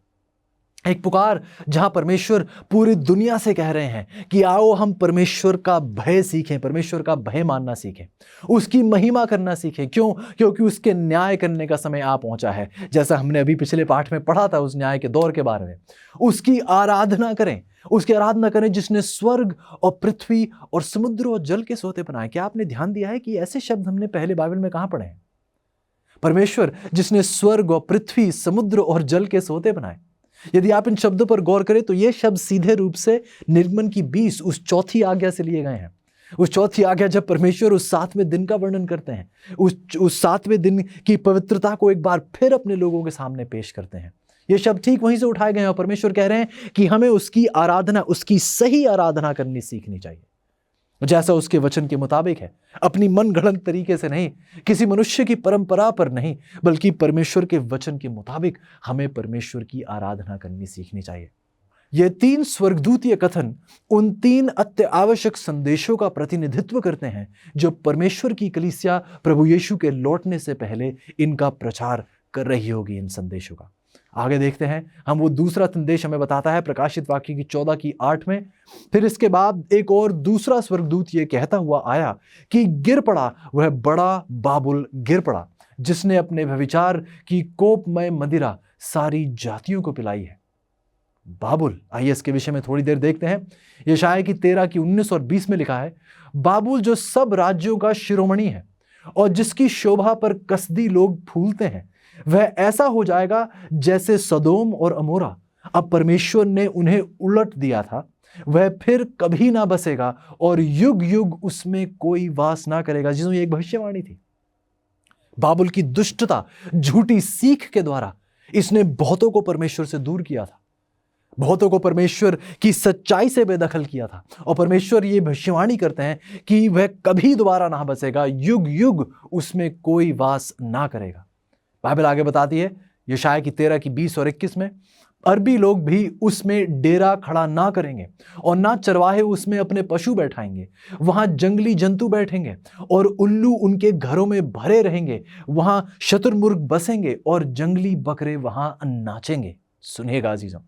एक पुकार जहां परमेश्वर पूरी दुनिया से कह रहे हैं कि आओ हम परमेश्वर का भय सीखें, परमेश्वर का भय मानना सीखें, उसकी महिमा करना सीखें। क्यों? क्योंकि उसके न्याय करने का समय आ पहुंचा है। जैसा हमने अभी पिछले पाठ में पढ़ा था उस न्याय के दौर के बारे में। उसकी आराधना करें, उसकी आराधना करें जिसने स्वर्ग और पृथ्वी और समुद्र और जल के सोते बनाए। क्या आपने ध्यान दिया है कि ऐसे शब्द हमने पहले बाइबल में कहां पढ़े हैं? परमेश्वर जिसने स्वर्ग और पृथ्वी, समुद्र और जल के सोते बनाए। यदि आप इन शब्दों पर गौर करें तो ये शब्द सीधे रूप से निर्गमन की 20 उस चौथी आज्ञा से लिए गए हैं। उस चौथी आज्ञा जब परमेश्वर उस 7वें दिन का वर्णन करते हैं, उस 7वें दिन की पवित्रता को एक बार फिर अपने लोगों के सामने पेश करते हैं। ये शब्द ठीक वहीं से उठाए गए हैं और परमेश्वर कह रहे हैं कि हमें उसकी आराधना, उसकी सही आराधना करनी सीखनी चाहिए, जैसा उसके वचन के मुताबिक है, अपनी मनगढ़ंत तरीके से नहीं, किसी मनुष्य की परंपरा पर नहीं, बल्कि परमेश्वर के वचन के मुताबिक हमें परमेश्वर की आराधना करनी सीखनी चाहिए। ये 3 स्वर्गदूतीय कथन उन 3 अत्य आवश्यक संदेशों का प्रतिनिधित्व करते हैं जो परमेश्वर की कलीसिया प्रभु यीशु के लौटने से पहले इनका प्रचार कर रही होगी। इन संदेशों का आगे देखते हैं हम। वो दूसरा संदेश हमें बताता है प्रकाशित वाक्य की 14:8 में। फिर इसके बाद एक और दूसरा स्वर्गदूत ये कहता हुआ आया कि गिर पड़ा वह बड़ा बाबुल, गिर पड़ा जिसने अपने व्यभिचार की कोपमय मदिरा सारी जातियों को पिलाई है। बाबुल, आइए इसके विषय में थोड़ी देर देखते हैं। यशायाह की 13:19 और 20 में लिखा है, बाबुल जो सब राज्यों का शिरोमणि है और जिसकी शोभा पर कसदी लोग फूलते हैं, वह ऐसा हो जाएगा जैसे सदोम और अमोरा। अब परमेश्वर ने उन्हें उलट दिया था, वह फिर कभी ना बसेगा और युग युग उसमें कोई वास ना करेगा। जिसमें एक भविष्यवाणी थी। बाबुल की दुष्टता, झूठी सीख के द्वारा इसने बहुतों को परमेश्वर से दूर किया था, बहुतों को परमेश्वर की सच्चाई से बेदखल किया था। और परमेश्वर ये भविष्यवाणी करते हैं कि वह कभी दोबारा ना बसेगा, युग युग उसमें कोई वास ना करेगा। बाइबल आगे बताती है यशायाह की 13:20 और 21 में, अरबी लोग भी उसमें डेरा खड़ा ना करेंगे और ना चरवाहे उसमें अपने पशु बैठाएंगे। वहां जंगली जंतु बैठेंगे और उल्लू उनके घरों में भरे रहेंगे। वहां शतुरमुर्ग बसेंगे और जंगली बकरे वहां नाचेंगे। सुनिएगा अजीजों,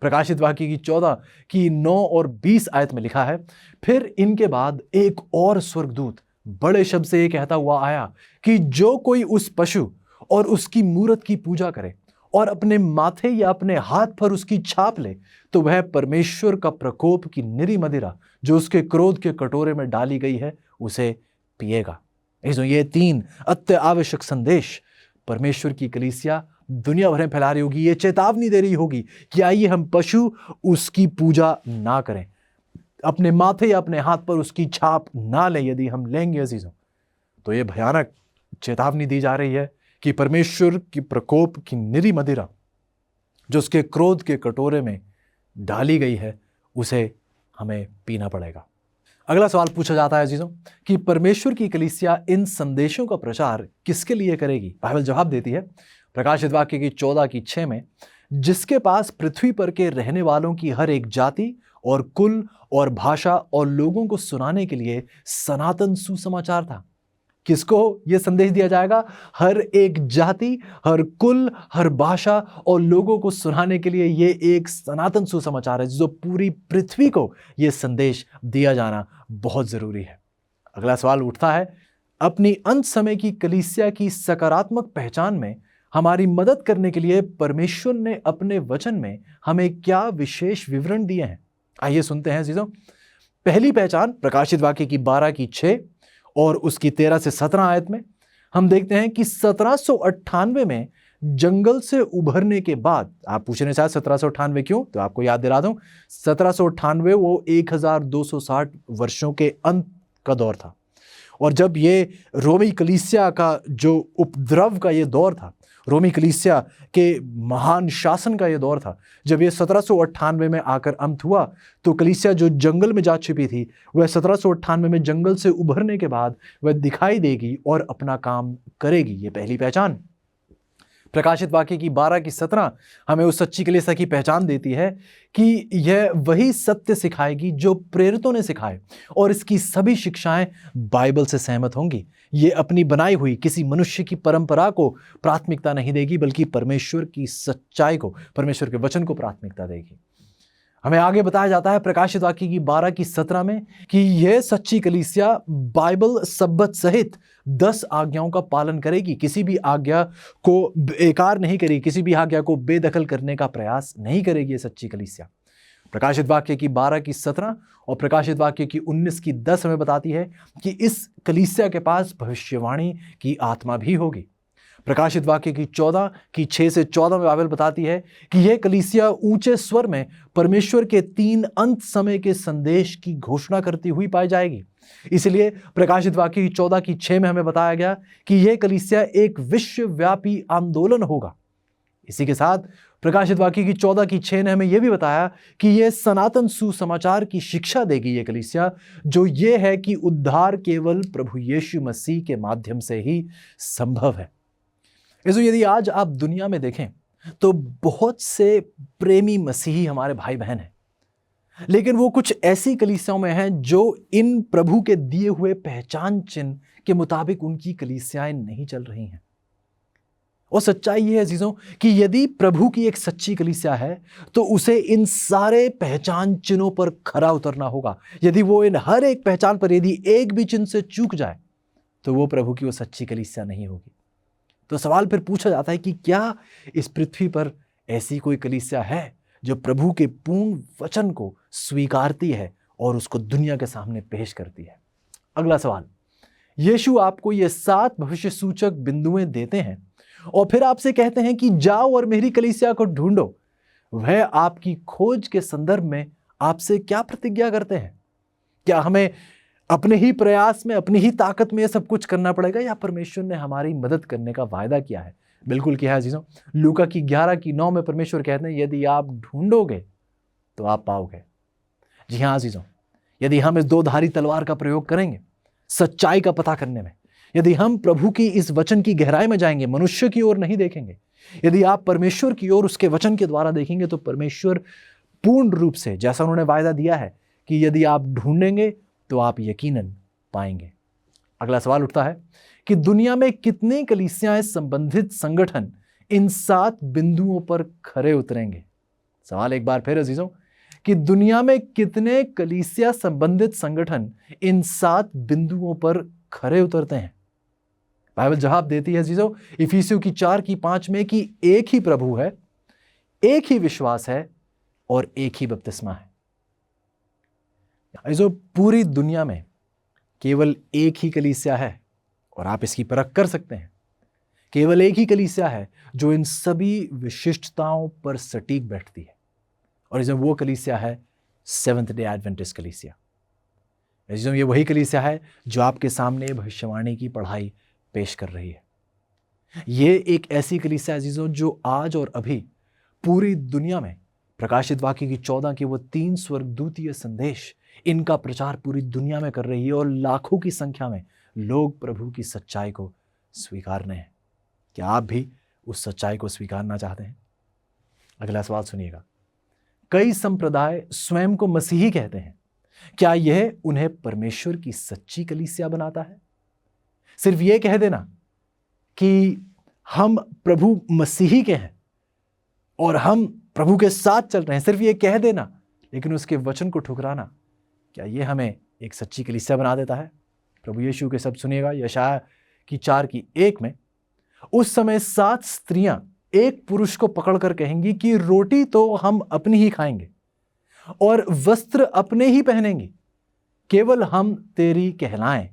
प्रकाशित वाक्य की 14:9 और 20 आयत में लिखा है, फिर इनके बाद एक और स्वर्गदूत बड़े शब्द से ये कहता हुआ आया कि जो कोई उस पशु और उसकी मूरत की पूजा करे और अपने माथे या अपने हाथ पर उसकी छाप ले, तो वह परमेश्वर का प्रकोप की निरी मदिरा जो उसके क्रोध के कटोरे में डाली गई है उसे पिएगा। ये 3 अत्य आवश्यक संदेश परमेश्वर की कलीसिया दुनिया भर में फैला रही होगी। ये चेतावनी दे रही होगी कि आइए हम पशु उसकी पूजा ना करें, अपने माथे या अपने हाथ पर उसकी छाप ना लें। यदि हम लेंगे अजीजों, तो ये भयानक चेतावनी दी जा रही है कि परमेश्वर की प्रकोप की निरी मदिरा जो उसके क्रोध के कटोरे में डाली गई है उसे हमें पीना पड़ेगा। अगला सवाल पूछा जाता है अजीजों कि परमेश्वर की कलीसिया इन संदेशों का प्रचार किसके लिए करेगी। बाइबल जवाब देती है प्रकाशित वाक्य की 14:6 में, जिसके पास पृथ्वी पर के रहने वालों की हर एक जाति और कुल और भाषा और लोगों को सुनाने के लिए सनातन सुसमाचार था। किसको यह संदेश दिया जाएगा? हर एक जाति, हर कुल, हर भाषा और लोगों को सुनाने के लिए यह एक सनातन सुसमाचार है जो पूरी पृथ्वी को यह संदेश दिया जाना बहुत जरूरी है। अगला सवाल उठता है, अपनी अंत समय की कलीसिया की सकारात्मक पहचान में हमारी मदद करने के लिए परमेश्वर ने अपने वचन में हमें क्या विशेष विवरण दिए हैं। आइए सुनते हैं अजीजों। पहली पहचान प्रकाशित वाक्य की 12:6 और उसकी 13 से 17 आयत में हम देखते हैं कि 1798 में जंगल से उभरने के बाद, आप पूछ रहे शायद 1798 क्यों, तो आपको याद दिला दूं, 1798 वो 1260 वर्षों के अंत का दौर था। और जब ये रोमी कलीसिया का जो उपद्रव का ये दौर था, रोमी कलीसिया के महान शासन का ये दौर था, जब ये 1798 में आकर अंत हुआ, तो कलीसिया जो जंगल में जा छिपी थी वह 1798 में जंगल से उभरने के बाद वह दिखाई देगी और अपना काम करेगी। ये पहली पहचान। प्रकाशित वाक्य की 12:17 हमें उस सच्ची कलीसिया की पहचान देती है कि यह वही सत्य सिखाएगी जो प्रेरितों ने सिखाए और इसकी सभी शिक्षाएं बाइबल से सहमत होंगी। ये अपनी बनाई हुई किसी मनुष्य की परंपरा को प्राथमिकता नहीं देगी, बल्कि परमेश्वर की सच्चाई को, परमेश्वर के वचन को प्राथमिकता देगी। हमें आगे बताया जाता है प्रकाशित वाक्य की 12:17 में कि यह सच्ची कलीसिया बाइबल सब्बत सहित 10 आज्ञाओं का पालन करेगी, किसी भी आज्ञा को बेकार नहीं करेगी, किसी भी आज्ञा को बेदखल करने का प्रयास नहीं करेगी ये सच्ची कलीसिया। प्रकाशित वाक्य की 12:17 और प्रकाशित वाक्य की 19:10 हमें बताती है कि इस कलीसिया के पास भविष्यवाणी की आत्मा भी होगी। प्रकाशित वाक्य की 14:6 से 14 में बाइबल बताती है कि यह कलीसिया ऊंचे स्वर में परमेश्वर के 3 अंत समय के संदेश की घोषणा करती हुई पाई जाएगी। इसलिए प्रकाशित वाक्य की 14:6 में हमें बताया गया कि यह कलीसिया एक विश्वव्यापी आंदोलन होगा। इसी के साथ प्रकाशित वाक्य की 14:6 ने हमें यह भी बताया कि यह सनातन सुसमाचार की शिक्षा देगी ये कलीसिया, जो ये है कि उद्धार केवल प्रभु यीशु मसीह के माध्यम से ही संभव है। यदि आज आप दुनिया में देखें तो बहुत से प्रेमी मसीही हमारे भाई बहन हैं, लेकिन वो कुछ ऐसी कलीसियाओं में हैं जो इन प्रभु के दिए हुए पहचान चिन्ह के मुताबिक उनकी कलीसियाएं नहीं चल रही हैं। और सच्चाई ये है अजीजों कि यदि प्रभु की एक सच्ची कलीसिया है तो उसे इन सारे पहचान चिन्हों पर खरा उतरना होगा। यदि वो इन हर एक पहचान पर यदि एक भी चिन्ह से चूक जाए तो वो प्रभु की वो सच्ची कलीसिया नहीं होगी। तो सवाल फिर पूछा जाता है कि क्या इस पृथ्वी पर ऐसी कोई कलीसिया है जो प्रभु के पूर्ण वचन को स्वीकारती है और उसको दुनिया के सामने पेश करती है? अगला सवाल, यीशु आपको ये 7 भविष्य सूचक बिंदुएं देते हैं और फिर आपसे कहते हैं कि जाओ और मेरी कलीसिया को ढूंढो। वह आपकी खोज के संदर्भ में आपसे क्या प्रतिज्ञा करते हैं? क्या हमें अपने ही प्रयास में, अपनी ही ताकत में ये सब कुछ करना पड़ेगा या परमेश्वर ने हमारी मदद करने का वायदा किया है? बिल्कुल किया है अजीजों। लूका की 11:9 में परमेश्वर कहते हैं यदि आप ढूंढोगे तो आप पाओगे। जी हाँ अजीजों, यदि हम इस 2-धारी तलवार का प्रयोग करेंगे सच्चाई का पता करने में, यदि हम प्रभु की इस वचन की गहराई में जाएंगे, मनुष्य की ओर नहीं देखेंगे, यदि आप परमेश्वर की ओर उसके वचन के द्वारा देखेंगे तो परमेश्वर पूर्ण रूप से, जैसा उन्होंने वायदा दिया है कि यदि आप ढूंढेंगे तो आप यकीनन पाएंगे। अगला सवाल उठता है कि दुनिया में कितनी कलीसियाएं संबंधित संगठन इन 7 बिंदुओं पर खरे उतरेंगे? सवाल एक बार फिर अजीजों कि दुनिया में कितने कलीसिया संबंधित संगठन इन 7 बिंदुओं पर खरे उतरते हैं? बाइबल जवाब देती है अजीजों इफिसियों की 4:5 में कि एक ही प्रभु है, एक ही विश्वास है और एक ही बपतिस्मा है। अजीजों पूरी दुनिया में केवल एक ही कलीसिया है और आप इसकी परख कर सकते हैं। केवल एक ही कलीसिया है जो इन सभी विशिष्टताओं पर सटीक बैठती है और अजीजों वो कलीसिया है सेवेंथ डे एडवेंटिस्ट कलीसिया। अजीजों ये वही कलीसिया है जो आपके सामने भविष्यवाणी की पढ़ाई पेश कर रही है। ये एक ऐसी कलीसिया अजीजों जो आज और अभी पूरी दुनिया में प्रकाशित वाक्य की 14 के वो 3 स्वर्गदूतीय संदेश, इनका प्रचार पूरी दुनिया में कर रही है और लाखों की संख्या में लोग प्रभु की सच्चाई को स्वीकार रहे हैं। क्या आप भी उस सच्चाई को स्वीकारना चाहते हैं? अगला सवाल सुनिएगा। कई संप्रदाय स्वयं को मसीही कहते हैं, क्या यह उन्हें परमेश्वर की सच्ची कलीसिया बनाता है? सिर्फ यह कह देना कि हम प्रभु मसीही के हैं और हम प्रभु के साथ चल रहे हैं, सिर्फ ये कह देना लेकिन उसके वचन को ठुकराना, क्या ये हमें एक सच्ची कलीसिया बना देता है? प्रभु यीशु के शब्द सुनिएगा यशायाह की 4:1 में, उस समय 7 स्त्रियां एक पुरुष को पकड़कर कहेंगी कि रोटी तो हम अपनी ही खाएंगे और वस्त्र अपने ही पहनेंगे, केवल हम तेरी कहलाएं,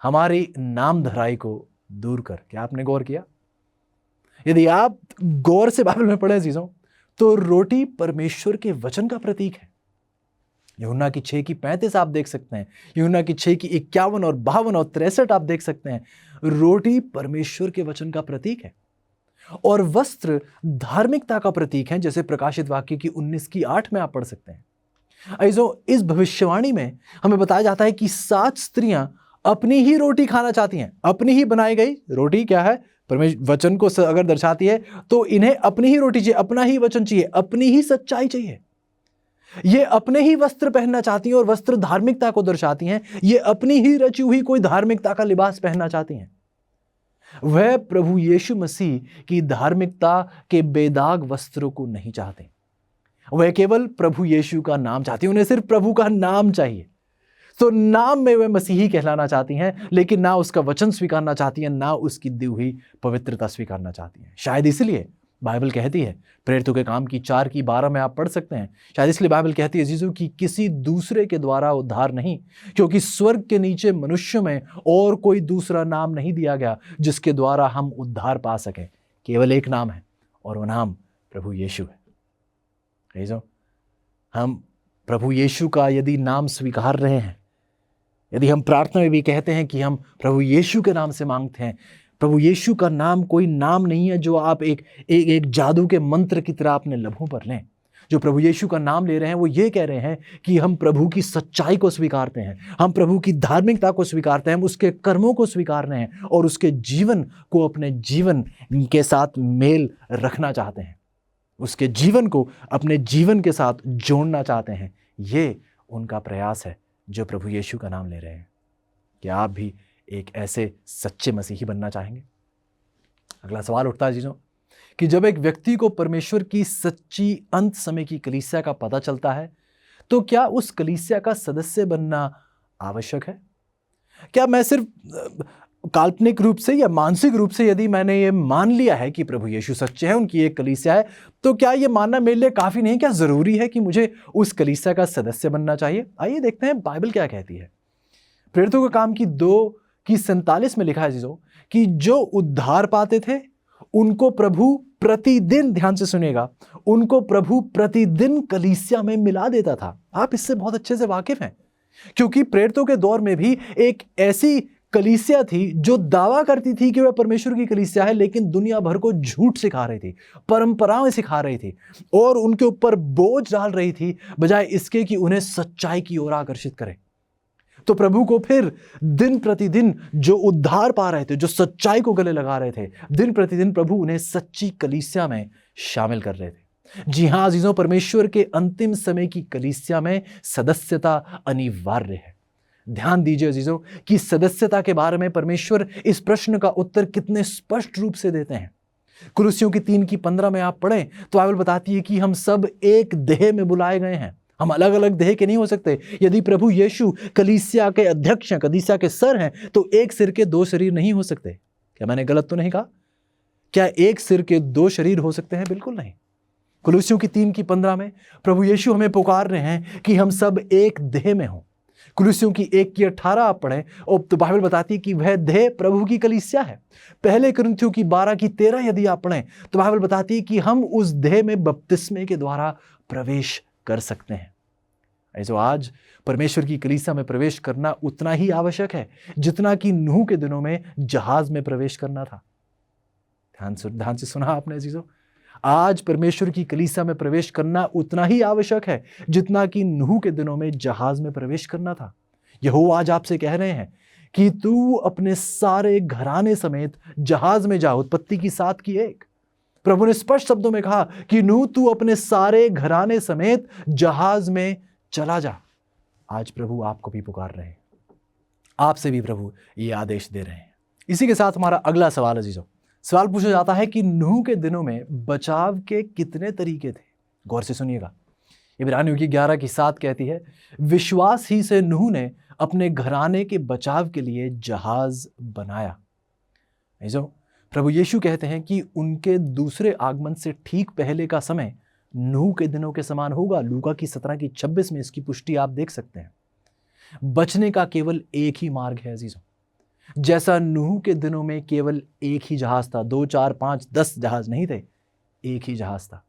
हमारी नामधराई को दूर कर। क्या आपने गौर किया? यदि आप गौर से बाइबल में पढ़े चीजों तो रोटी परमेश्वर के वचन का प्रतीक है। यूहन्ना की 6:35 आप देख सकते हैं, यूहन्ना की 6:51 और 52 और 63 आप देख सकते हैं। रोटी परमेश्वर के वचन का प्रतीक है और वस्त्र धार्मिकता का प्रतीक है, जैसे प्रकाशित वाक्य की 19:8 में आप पढ़ सकते हैं। अजीजों इस भविष्यवाणी में हमें बताया जाता है कि 7 स्त्रियां अपनी ही रोटी खाना चाहती हैं। अपनी ही बनाई गई रोटी क्या है? परमेश्वर वचन को अगर दर्शाती है तो इन्हें अपनी ही रोटी चाहिए, अपना ही वचन चाहिए, अपनी ही सच्चाई चाहिए। ये अपने ही वस्त्र पहनना चाहती हैं और वस्त्र धार्मिकता को दर्शाती हैं। ये अपनी ही रची हुई कोई धार्मिकता का लिबास पहनना चाहती हैं। वह प्रभु यीशु मसीह की धार्मिकता के बेदाग वस्त्रों को नहीं चाहते। वह केवल प्रभु यीशु का नाम चाहती हैं। उन्हें सिर्फ प्रभु का नाम चाहिए। तो नाम में वह मसीही कहलाना चाहती हैं, लेकिन ना उसका वचन स्वीकारना चाहती हैं, ना उसकी दी हुई पवित्रता स्वीकारना चाहती हैं। शायद इसलिए बाइबल कहती है, प्रेरितों के काम की 4:12 में आप पढ़ सकते हैं, शायद इसलिए बाइबल कहती है जीजू कि किसी दूसरे के द्वारा उद्धार नहीं, क्योंकि स्वर्ग के नीचे मनुष्य में और कोई दूसरा नाम नहीं दिया गया जिसके द्वारा हम उद्धार पा सकें। केवल एक नाम है और वह नाम प्रभु यीशु है। जीजू हम प्रभु यीशु का यदि नाम स्वीकार रहे हैं, यदि हम प्रार्थना में भी कहते हैं कि हम प्रभु यीशु के नाम से मांगते हैं, प्रभु यीशु का नाम कोई नाम नहीं है जो आप एक जादू के मंत्र की तरह अपने लबों पर लें। जो प्रभु यीशु का नाम ले रहे हैं वो ये कह रहे हैं कि हम प्रभु की सच्चाई को स्वीकारते हैं, हम प्रभु की धार्मिकता को स्वीकारते हैं, हम उसके कर्मों को स्वीकार रहे हैं और उसके जीवन को अपने जीवन के साथ मेल रखना चाहते हैं। उसके जीवन को अपने जीवन के साथ जोड़ना चाहते हैं। ये उनका प्रयास है जो प्रभु यीशु का नाम ले रहे हैं। क्या आप भी एक ऐसे सच्चे मसीही बनना चाहेंगे? अगला सवाल उठता है जीजों कि जब एक व्यक्ति को परमेश्वर की सच्ची अंत समय की कलीसिया का पता चलता है तो क्या उस कलीसिया का सदस्य बनना आवश्यक है? क्या मैं सिर्फ काल्पनिक रूप से या मानसिक रूप से यदि मैंने ये मान लिया है कि प्रभु यीशु सच्चे हैं, उनकी एक कलीसिया है, तो क्या ये मानना मेरे लिए काफी नहीं? क्या जरूरी है कि मुझे उस कलीसिया का सदस्य बनना चाहिए? आइए देखते हैं बाइबल क्या कहती है। प्रेरितों के काम की 2:47 में लिखा है जीजों कि जो उद्धार पाते थे उनको प्रभु प्रतिदिन, ध्यान से सुनिएगा, उनको प्रभु प्रतिदिन कलीसिया में मिला देता था। आप इससे बहुत अच्छे से वाकिफ हैं, क्योंकि प्रेरितों के दौर में भी एक ऐसी कलीसिया थी जो दावा करती थी कि वह परमेश्वर की कलीसिया है, लेकिन दुनिया भर को झूठ सिखा रही थी, परंपराएं सिखा रही थी और उनके ऊपर बोझ डाल रही थी, बजाय इसके कि उन्हें सच्चाई की ओर आकर्षित करे। तो प्रभु को फिर दिन प्रतिदिन जो उद्धार पा रहे थे, जो सच्चाई को गले लगा रहे थे, दिन प्रतिदिन प्रभु उन्हें सच्ची कलीसिया में शामिल कर रहे थे। जी हां अजीजों, परमेश्वर के अंतिम समय की कलीसिया में सदस्यता अनिवार्य है। ध्यान दीजिए अजीजों कि सदस्यता के बारे में परमेश्वर इस प्रश्न का उत्तर कितने स्पष्ट रूप से देते हैं। कुलुस्सियों की 3:15 में आप पढ़ें तो बाइबल बताती है कि हम सब एक देह में बुलाए गए हैं। हम अलग अलग देह के नहीं हो सकते। यदि प्रभु यीशु कलीसिया के अध्यक्ष हैं, कलीसिया के सर हैं, तो एक सिर के 2 शरीर नहीं हो सकते। क्या मैंने गलत तो नहीं कहा? क्या एक सिर के 2 शरीर हो सकते हैं? बिल्कुल नहीं। कुलुस्सियों की 3:15 में प्रभु यीशु हमें पुकार रहे हैं कि हम सब एक देह में हों। कुलुस्सियों की 1:18 आप पढ़ें और तो बाइबल बताती है कि वह देह प्रभु की कलीसिया है। पहले कुरिन्थियों की 12:13 यदि आप पढ़ें तो बाइबल बताती है कि हम उस देह में बपतिस्मे के द्वारा प्रवेश कर सकते हैं। ऐसे आज परमेश्वर की कलीसिया में प्रवेश करना उतना ही आवश्यक है जितना कि नूह के दिनों में जहाज में प्रवेश करना था। ध्यान से सुना आपने अजीजों, आज परमेश्वर की कलीसिया में प्रवेश करना उतना ही आवश्यक है जितना कि नूह के दिनों में जहाज में प्रवेश करना था। यहोवा आज आपसे कह रहे हैं कि तू अपने सारे घराने समेत जहाज में जा। उत्पत्ति की 7:1 प्रभु ने स्पष्ट शब्दों में कहा कि नूह तू अपने सारे घराने समेत जहाज में चला जा। आज प्रभु आपको भी पुकार रहे हैं, आपसे भी प्रभु ये आदेश दे रहे हैं। इसी के साथ हमारा अगला सवाल अजीजों, सवाल पूछा जाता है कि नूह के दिनों में बचाव के कितने तरीके थे? गौर से सुनिएगा। इब्रानियों की 11:7 कहती है, विश्वास ही से नूह ने अपने घराने के बचाव के लिए जहाज बनाया। ऐसो प्रभु यीशु कहते हैं कि उनके दूसरे आगमन से ठीक पहले का समय नूह के दिनों के समान होगा। लूका की 17:26 में इसकी पुष्टि आप देख सकते हैं। बचने का केवल एक ही मार्ग है अजीजों। जैसा नूह के दिनों में केवल एक ही जहाज था, 2, 4, 5, 10 जहाज नहीं थे, एक ही जहाज था।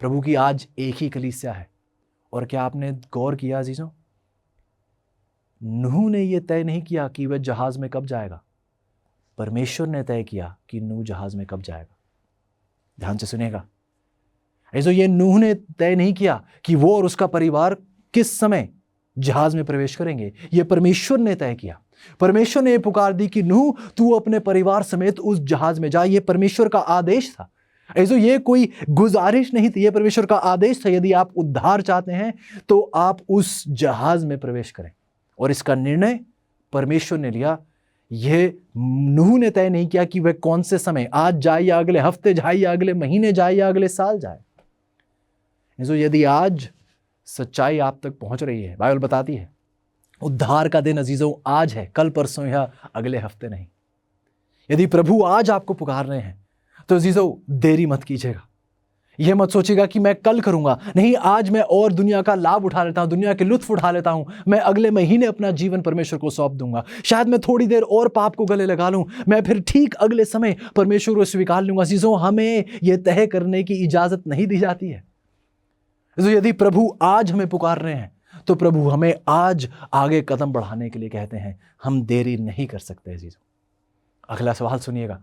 प्रभु की आज एक ही कलीसिया है। और क्या आपने गौर किया अजीजों, नूह ने यह तय नहीं किया कि वह जहाज में कब जाएगा, परमेश्वर ने तय किया कि नूह जहाज में कब जाएगा। ध्यान से सुनिएगा, ऐसो ये नूह ने तय नहीं किया कि वो और उसका परिवार किस समय जहाज में प्रवेश करेंगे, ये परमेश्वर ने तय किया। परमेश्वर ने पुकार दी कि नूह तू अपने परिवार समेत उस जहाज में जा। ये परमेश्वर का आदेश था। ऐसो ये कोई गुजारिश नहीं थी, ये परमेश्वर का आदेश था। यदि आप उद्धार चाहते हैं तो आप उस जहाज में प्रवेश करें। और इसका निर्णय परमेश्वर ने लिया। यह नूह ने तय नहीं किया कि वह कौन से समय, आज जाए या अगले हफ्ते जाए या अगले महीने जाए या अगले साल जाए। ऐसो यदि आज सच्चाई आप तक पहुंच रही है, बाइबल बताती है उद्धार का दिन अजीजों आज है, कल परसों या अगले हफ्ते नहीं। यदि प्रभु आज आपको पुकार रहे हैं तो अजीजों देरी मत कीजिएगा। यह मत सोचिएगा कि मैं कल करूंगा, नहीं आज मैं और दुनिया का लाभ उठा लेता हूं, दुनिया के लुत्फ उठा लेता हूं, मैं अगले महीने अपना जीवन परमेश्वर को सौंप दूंगा, शायद मैं थोड़ी देर और पाप को गले लगा लूं, मैं फिर ठीक अगले समय परमेश्वर को स्वीकार लूंगा। अजीजों हमें यह तय करने की इजाजत नहीं दी जाती है। तो यदि प्रभु आज हमें पुकार रहे हैं तो प्रभु हमें आज आगे कदम बढ़ाने के लिए कहते हैं। हम देरी नहीं कर सकते अजीजों। अगला सवाल सुनिएगा,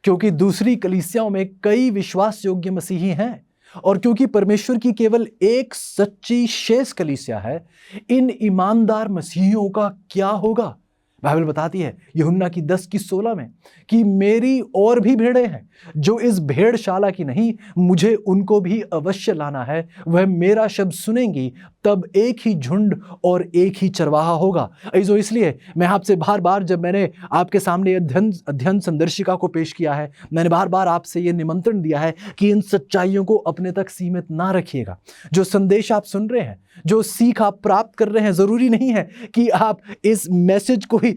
क्योंकि दूसरी कलीसियाओं में कई विश्वास योग्य मसीही हैं और क्योंकि परमेश्वर की केवल एक सच्ची शेष कलीसिया है, इन ईमानदार मसीहियों का क्या होगा? बाइबल बताती है यूहन्ना की 10:16 में कि मेरी और भी भेड़ें हैं जो इस भेड़शाला की नहीं, मुझे उनको भी अवश्य लाना है। वह मेरा शब्द सुनेंगी, तब एक ही झुंड और एक ही चरवाहा होगा। ऐसो इसलिए मैं आपसे बार बार, जब मैंने आपके सामने अध्ययन संदर्शिका को पेश किया है, मैंने बार बार आपसे यह निमंत्रण दिया है कि इन सच्चाइयों को अपने तक सीमित ना रखिएगा। जो संदेश आप सुन रहे हैं, जो सीख आप प्राप्त कर रहे हैं, जरूरी नहीं है कि आप इस मैसेज को ही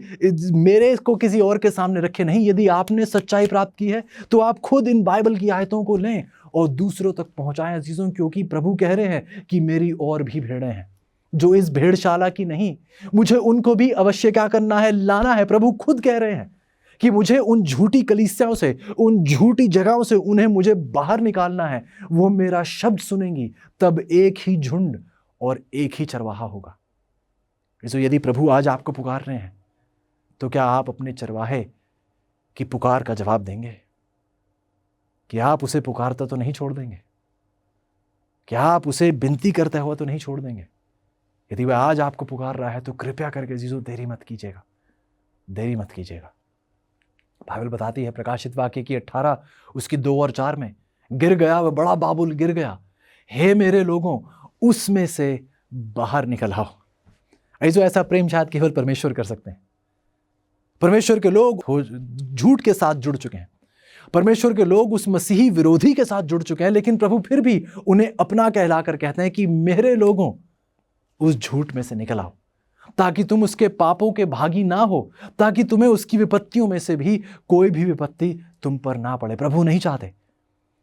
मेरे को किसी और के सामने रखें। नहीं, यदि आपने सच्चाई प्राप्त की है तो आप खुद इन बाइबल की आयतों को लें और दूसरों तक पहुंचाएं अजीजों, क्योंकि प्रभु कह रहे हैं कि मेरी और भी भेड़ें हैं जो इस भेड़शाला की नहीं, मुझे उनको भी अवश्य क्या करना है, लाना है। प्रभु खुद कह रहे हैं कि मुझे उन झूठी कलीसियाओं से, उन झूठी जगहों से उन्हें मुझे बाहर निकालना है। वो मेरा शब्द सुनेंगी, तब एक ही झुंड और एक ही चरवाहा होगा। इसलिए यदि प्रभु आज आपको पुकार रहे हैं तो क्या आप अपने चरवाहे की पुकार का जवाब देंगे? क्या आप उसे पुकारता तो नहीं छोड़ देंगे? क्या आप उसे विनती करते हुए तो नहीं छोड़ देंगे? यदि वह आज आपको पुकार रहा है तो कृपया करके जीजो देरी मत कीजिएगा, देरी मत कीजिएगा। बाइबल बताती है प्रकाशित वाक्य की 18 उसकी 2 और 4 में, गिर गया वह बड़ा बाबुल गिर गया, हे मेरे लोगों उसमें से बाहर निकल आओ। ऐसा प्रेम शायद केवल परमेश्वर कर सकते हैं। परमेश्वर के लोग झूठ के साथ जुड़ चुके हैं, परमेश्वर के लोग उस मसीही विरोधी के साथ जुड़ चुके हैं, लेकिन प्रभु फिर भी उन्हें अपना कहलाकर कहते हैं कि मेरे लोगों उस झूठ में से निकल आओ, ताकि तुम उसके पापों के भागी ना हो, ताकि तुम्हें उसकी विपत्तियों में से भी कोई भी विपत्ति तुम पर ना पड़े। प्रभु नहीं चाहते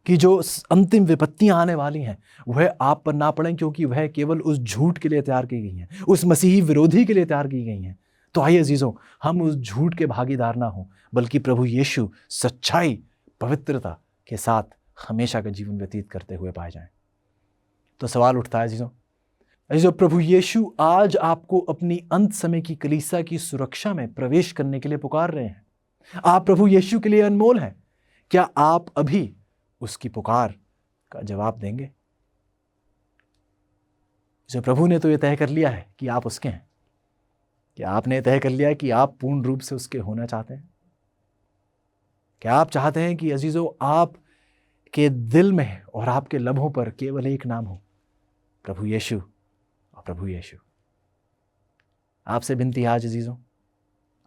कि जो अंतिम विपत्तियां आने वाली हैं वह आप पर ना पड़ें, क्योंकि वह केवल उस झूठ के लिए तैयार की गई हैं, उस मसीही विरोधी के लिए तैयार की गई हैं। तो आइए अजीजों, हम उस झूठ के भागीदार ना हो, बल्कि प्रभु यीशु सच्चाई, पवित्रता के साथ हमेशा का जीवन व्यतीत करते हुए पाए जाएं। तो सवाल उठता है अजीजों, प्रभु यीशु आज आपको अपनी अंत समय की कलीसिया की सुरक्षा में प्रवेश करने के लिए पुकार रहे हैं। आप प्रभु यीशु के लिए अनमोल हैं। क्या आप अभी उसकी पुकार का जवाब देंगे? जो प्रभु ने तो यह तय कर लिया है कि आप उसके हैं। क्या आपने तय कर लिया है कि आप पूर्ण रूप से उसके होना चाहते हैं? क्या आप चाहते हैं कि अजीजों आप के दिल में और आपके लबों पर केवल एक नाम हो, प्रभु यीशु और प्रभु यीशु? आपसे विनती है आज अजीजों,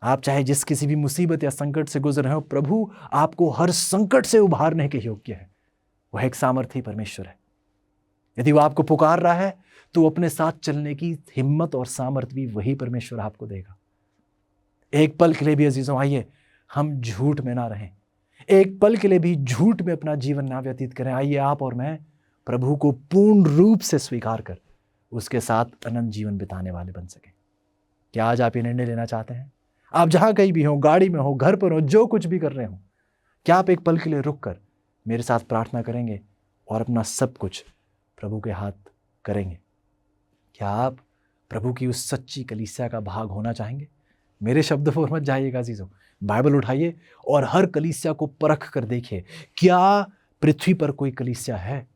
आप चाहे जिस किसी भी मुसीबत या संकट से गुजर रहे हो, प्रभु आपको हर संकट से उभारने के योग्य है। वह एक सामर्थी परमेश्वर है। यदि वो आपको पुकार रहा है तो अपने साथ चलने की हिम्मत और सामर्थ भी वही परमेश्वर आपको देगा। एक पल के लिए भी अजीजों आइए हम झूठ में ना रहें, एक पल के लिए भी झूठ में अपना जीवन ना व्यतीत करें। आइए आप और मैं प्रभु को पूर्ण रूप से स्वीकार कर उसके साथ अनंत जीवन बिताने वाले बन सकें। क्या आज आप ये निर्णय लेना चाहते हैं? आप जहां कहीं भी हो, गाड़ी में हो, घर पर हो, जो कुछ भी कर रहे हो, क्या आप एक पल के लिए रुक कर मेरे साथ प्रार्थना करेंगे और अपना सब कुछ प्रभु के हाथ करेंगे? क्या आप प्रभु की उस सच्ची कलीसिया का भाग होना चाहेंगे? मेरे शब्दों पर मत जाइएगा अजीजों, बाइबल उठाइए और हर कलीसिया को परख कर देखिए, क्या पृथ्वी पर कोई कलीसिया है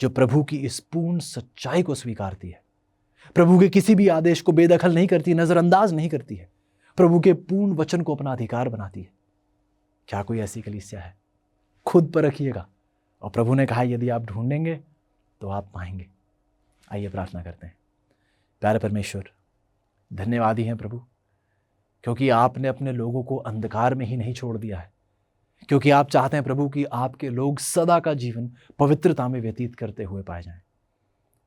जो प्रभु की इस पूर्ण सच्चाई को स्वीकारती है, प्रभु के किसी भी आदेश को बेदखल नहीं करती, नजरअंदाज नहीं करती है, प्रभु के पूर्ण वचन को अपना अधिकार बनाती है? क्या कोई ऐसी कलीसिया है? खुद पर रखिएगा। और प्रभु ने कहा यदि आप ढूंढेंगे तो आप पाएंगे। आइए प्रार्थना करते हैं। प्यारे परमेश्वर, धन्यवादी हैं प्रभु, क्योंकि आपने अपने लोगों को अंधकार में ही नहीं छोड़ दिया है, क्योंकि आप चाहते हैं प्रभु कि आपके लोग सदा का जीवन पवित्रता में व्यतीत करते हुए पाए जाएं।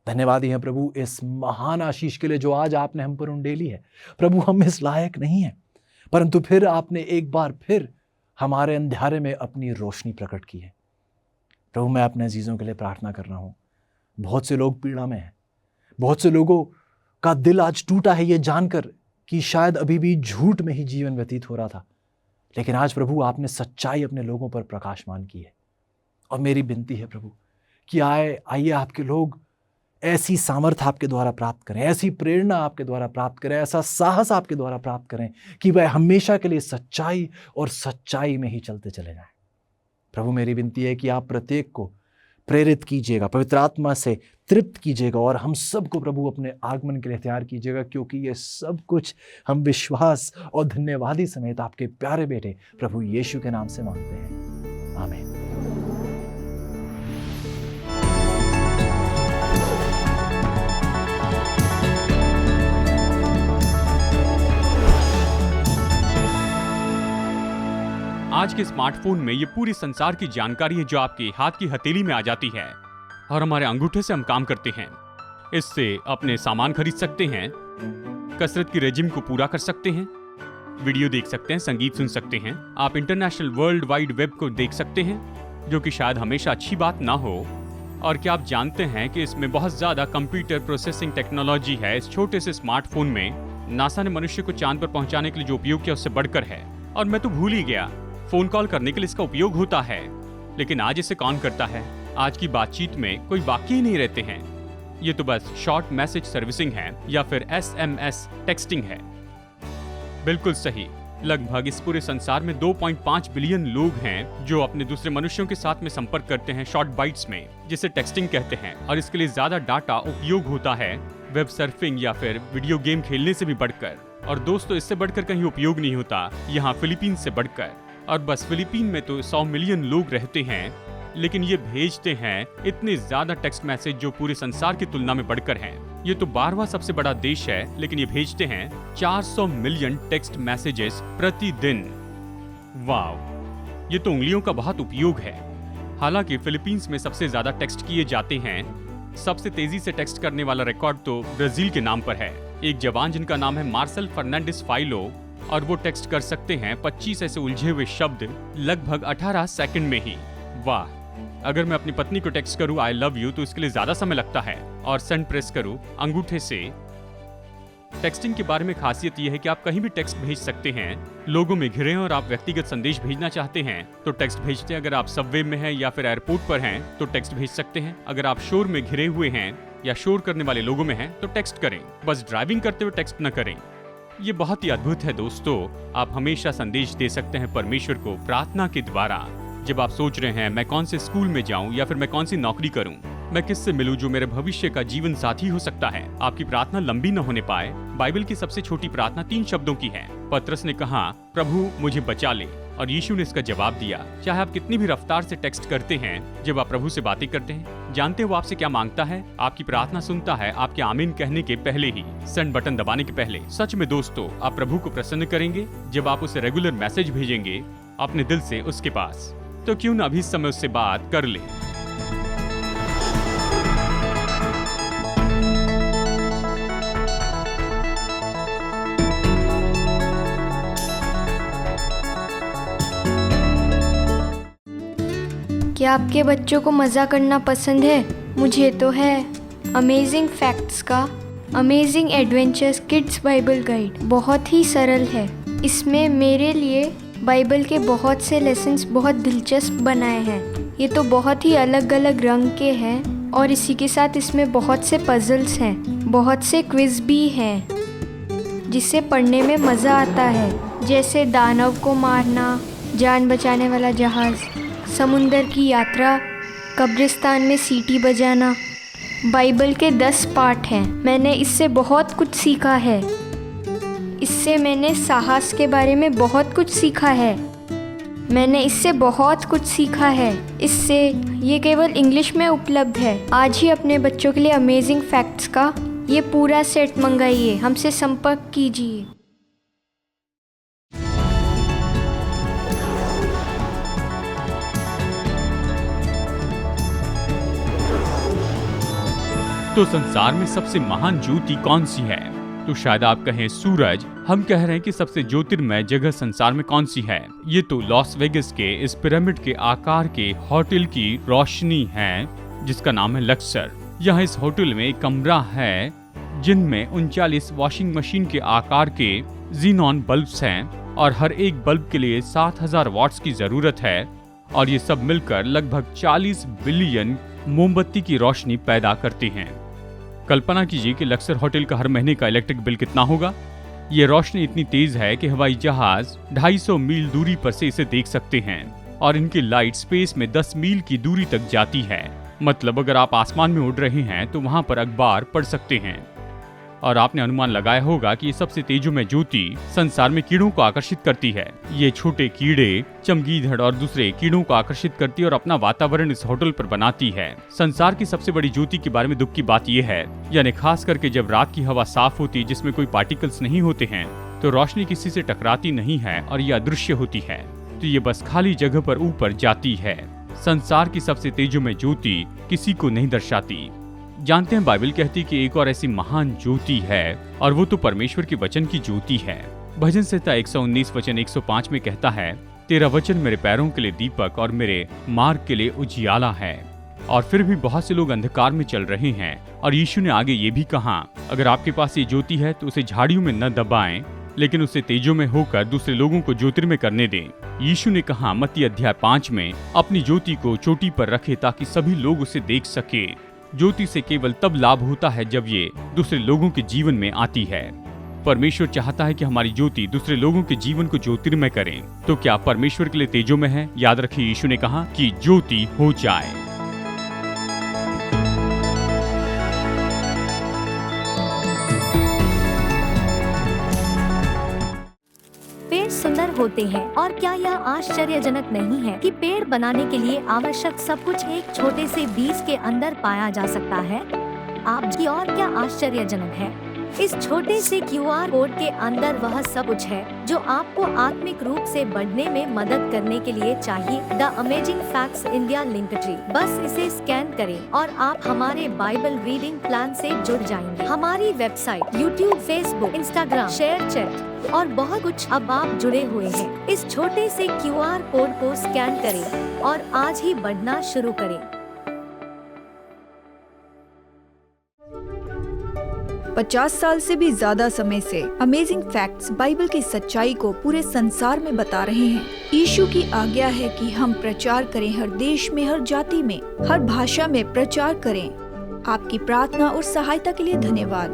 धन्यवादी हैं प्रभु इस महान आशीष के लिए जो आज आपने हम पर उंडेली है। प्रभु हम इस लायक नहीं हैं, परंतु फिर आपने एक बार फिर हमारे अंधेरे में अपनी रोशनी प्रकट की है। प्रभु मैं अपने अजीजों के लिए प्रार्थना कर रहा हूँ। बहुत से लोग पीड़ा में हैं, बहुत से लोगों का दिल आज टूटा है ये जानकर कि शायद अभी भी झूठ में ही जीवन व्यतीत हो रहा था, लेकिन आज प्रभु आपने सच्चाई अपने लोगों पर प्रकाशमान की है। और मेरी विनती है प्रभु कि आइए आपके लोग ऐसी सामर्थ आपके द्वारा प्राप्त करें, ऐसी प्रेरणा आपके द्वारा प्राप्त करें, ऐसा साहस आपके द्वारा प्राप्त करें कि वह हमेशा के लिए सच्चाई और सच्चाई में ही चलते चले जाएं। प्रभु मेरी विनती है कि आप प्रत्येक को प्रेरित कीजिएगा, पवित्र आत्मा से तृप्त कीजिएगा और हम सबको प्रभु अपने आगमन के लिए तैयार कीजिएगा, क्योंकि ये सब कुछ हम विश्वास और धन्यवादी समेत आपके प्यारे बेटे प्रभु यीशु के नाम से मांगते हैं, आमीन। आज के स्मार्टफोन में ये पूरी संसार की जानकारी है जो आपके हाथ की हथेली में आ जाती है और हमारे अंगूठे से हम काम करते हैं। इससे अपने सामान खरीद सकते हैं, कसरत की रेजिम को पूरा कर सकते हैं, वीडियो देख सकते हैं, संगीत सुन सकते हैं, आप इंटरनेशनल वर्ल्ड वाइड वेब को देख सकते हैं, जो कि शायद हमेशा अच्छी बात ना हो। और क्या आप जानते हैं कि इसमें बहुत ज्यादा कंप्यूटर प्रोसेसिंग टेक्नोलॉजी है। इस छोटे से स्मार्टफोन में नासा ने मनुष्य को चांद पर पहुंचाने के लिए जो उपयोग किया उससे बढ़कर है। और मैं तो भूल ही गया, फोन कॉल करने के लिए इसका उपयोग होता है, लेकिन आज इसे कौन करता है? आज की बातचीत में कोई वाक्य ही नहीं रहते हैं, ये तो बस शॉर्ट मैसेज सर्विसिंग है या फिर SMS टेक्सटिंग है। बिल्कुल सही, लगभग इस पूरे संसार में 2.5 बिलियन लोग हैं जो अपने दूसरे मनुष्यों के साथ में संपर्क करते हैं शॉर्ट बाइट्स में, जिसे टेक्सटिंग कहते हैं। और इसके लिए ज्यादा डाटा उपयोग होता है वेब सर्फिंग या फिर वीडियो गेम खेलने से भी बढ़कर। और दोस्तों, इससे बढ़कर कहीं उपयोग नहीं होता यहाँ फिलीपींस से बढ़कर। और बस फिलीपीन में तो 100 मिलियन लोग रहते हैं, लेकिन ये भेजते हैं इतने ज्यादा टेक्स्ट मैसेज जो पूरे संसार की तुलना में बढ़कर हैं। ये तो 12वां सबसे बड़ा देश है, लेकिन ये भेजते हैं 400 मिलियन टेक्स्ट मैसेजेस प्रतिदिन। वाव, ये तो उंगलियों का बहुत उपयोग है। हालांकि फिलीपींस में सबसे ज्यादा टेक्स्ट किए जाते हैं, सबसे तेजी से टेक्स्ट करने वाला रिकॉर्ड तो ब्राजील के नाम पर है। एक जवान जिनका नाम है मार्सेल फर्नांडिस फाइलो, और वो टेक्स्ट कर सकते हैं 25 ऐसे उलझे हुए शब्द लगभग 18 सेकंड में ही। वाह, अगर मैं अपनी पत्नी को टेक्स्ट करूं आई लव यू तो इसके लिए ज्यादा समय लगता है, और सेंड प्रेस करूं अंगूठे से। टेक्सटिंग के बारे में खासियत यह है कि आप कहीं भी टेक्स्ट भेज सकते हैं। लोगों में घिरे और आप व्यक्तिगत संदेश भेजना चाहते हैं तो टेक्स्ट भेजते हैं। अगर आप सबवे में हैं या फिर एयरपोर्ट पर हैं तो टेक्स्ट भेज सकते हैं। अगर आप शोर में घिरे हुए हैं या शोर करने वाले लोगों में हैं तो टेक्स्ट करें, बस ड्राइविंग करते हुए टेक्स्ट न करें। ये बहुत ही अद्भुत है दोस्तों। आप हमेशा संदेश दे सकते हैं परमेश्वर को प्रार्थना के द्वारा। जब आप सोच रहे हैं मैं कौन से स्कूल में जाऊं या फिर मैं कौन सी नौकरी करूं, मैं किससे मिलूं जो मेरे भविष्य का जीवन साथी हो सकता है, आपकी प्रार्थना लंबी न होने पाए। बाइबल की सबसे छोटी प्रार्थना 3 शब्दों की है। पतरस ने कहा प्रभु मुझे बचा ले, और यीशु ने इसका जवाब दिया। चाहे आप कितनी भी रफ्तार से टेक्स्ट करते हैं, जब आप प्रभु से बातें करते हैं, जानते हो वो आपसे क्या मांगता है? आपकी प्रार्थना सुनता है आपके आमीन कहने के पहले ही, सेंड बटन दबाने के पहले। सच में दोस्तों, आप प्रभु को प्रसन्न करेंगे जब आप उसे रेगुलर मैसेज भेजेंगे अपने दिल से उसके पास। तो क्यों ना अभी इस समय उससे बात कर ले। क्या आपके बच्चों को मज़ा करना पसंद है? मुझे तो है। अमेजिंग फैक्ट्स का amazing adventures kids Bible guide बहुत ही सरल है। इसमें मेरे लिए बाइबल के बहुत से लेसन्स बहुत दिलचस्प बनाए हैं। ये तो बहुत ही अलग अलग रंग के हैं, और इसी के साथ इसमें बहुत से पजल्स हैं, बहुत से क्विज भी हैं, जिससे पढ़ने में मज़ा आता है। जैसे दानव को मारना, जान बचाने वाला जहाज़, समुंदर की यात्रा, कब्रिस्तान में सीटी बजाना। बाइबल के 10 पार्ट हैं। मैंने इससे बहुत कुछ सीखा है। इससे मैंने साहस के बारे में बहुत कुछ सीखा है। मैंने इससे बहुत कुछ सीखा है। इससे ये केवल इंग्लिश में उपलब्ध है। आज ही अपने बच्चों के लिए अमेजिंग फैक्ट्स का ये पूरा सेट मंगाइए। हमसे संपर्क कीजिए। तो संसार में सबसे महान ज्योति कौन सी है? तो शायद आप कहें सूरज। हम कह रहे हैं कि सबसे ज्योतिर्मय जगह संसार में कौन सी है? ये तो लॉस वेगस के इस पिरामिड के आकार के होटल की रोशनी है, जिसका नाम है लक्सर। यहाँ इस होटल में एक कमरा है जिनमें 39 वॉशिंग मशीन के आकार के जीनॉन बल्ब्स हैं, और हर एक बल्ब के लिए 7000 वॉट्स की जरूरत है, और ये सब मिलकर लगभग 40 बिलियन मोमबत्ती की रोशनी पैदा करते हैं। कल्पना कीजिए कि लक्सर होटल का हर महीने का इलेक्ट्रिक बिल कितना होगा। ये रोशनी इतनी तेज है कि हवाई जहाज 250 मील दूरी पर से इसे देख सकते हैं, और इनकी लाइट स्पेस में 10 मील की दूरी तक जाती है। मतलब अगर आप आसमान में उड़ रहे हैं तो वहाँ पर अखबार पढ़ सकते हैं। और आपने अनुमान लगाया होगा कि ये सबसे तेजोमय ज्योति संसार में कीड़ों को आकर्षित करती है। ये छोटे कीड़े, चमगीदड़ और दूसरे कीड़ों को आकर्षित करती है और अपना वातावरण इस होटल पर बनाती है। संसार की सबसे बड़ी ज्योति के बारे में दुख की बात यह है, यानी खास करके जब रात की हवा साफ होती है जिसमें कोई पार्टिकल्स नहीं होते हैं, तो रोशनी किसी से टकराती नहीं है और ये अदृश्य होती है, तो ये बस खाली जगह पर ऊपर जाती है। संसार की सबसे तेजोमय ज्योति किसी को नहीं दर्शाती। जानते हैं बाइबल कहती है कि एक और ऐसी महान ज्योति है और वो तो परमेश्वर के वचन की ज्योति है। भजन संहिता 119 वचन 105 में कहता है, तेरा वचन मेरे पैरों के लिए दीपक और मेरे मार्ग के लिए उजियाला है। और फिर भी बहुत से लोग अंधकार में चल रहे हैं और यीशु ने आगे ये भी कहा, अगर आपके पास ये ज्योति है तो उसे झाड़ियों में न दबाएं, लेकिन उसे तेजों में होकर दूसरे लोगों को ज्योतिर्मय करने दें। यीशु ने कहा मत्ती अध्याय 5 में, अपनी ज्योति को चोटी पर रखे ताकि सभी लोग उसे देख सके। ज्योति से केवल तब लाभ होता है जब ये दूसरे लोगों के जीवन में आती है। परमेश्वर चाहता है कि हमारी ज्योति दूसरे लोगों के जीवन को ज्योतिर्मय करें। तो क्या परमेश्वर के लिए तेजोमय है? याद रखिए, यीशु ने कहा कि ज्योति हो जाए। पेड़ सुंदर होते हैं, और क्या यह आश्चर्यजनक नहीं है कि पेड़ बनाने के लिए आवश्यक सब कुछ एक छोटे से बीज के अंदर पाया जा सकता है। आपकी और क्या आश्चर्यजनक है? इस छोटे से QR कोड के अंदर वह सब कुछ है जो आपको आत्मिक रूप से बढ़ने में मदद करने के लिए चाहिए। The amazing facts India link tree, बस इसे स्कैन करें और आप हमारे बाइबल रीडिंग प्लान से जुड़ जाएंगे। हमारी website, YouTube, Facebook, Instagram, share chat और बहुत कुछ, अब आप जुड़े हुए हैं। इस छोटे से QR कोड को स्कैन करें और आज ही बढ़ना शुरू करें। 50 साल से भी ज्यादा समय से अमेजिंग फैक्ट्स बाइबल की सच्चाई को पूरे संसार में बता रहे हैं। यीशु की आज्ञा है कि हम प्रचार करें, हर देश में, हर जाति में, हर भाषा में प्रचार करें। आपकी प्रार्थना और सहायता के लिए धन्यवाद।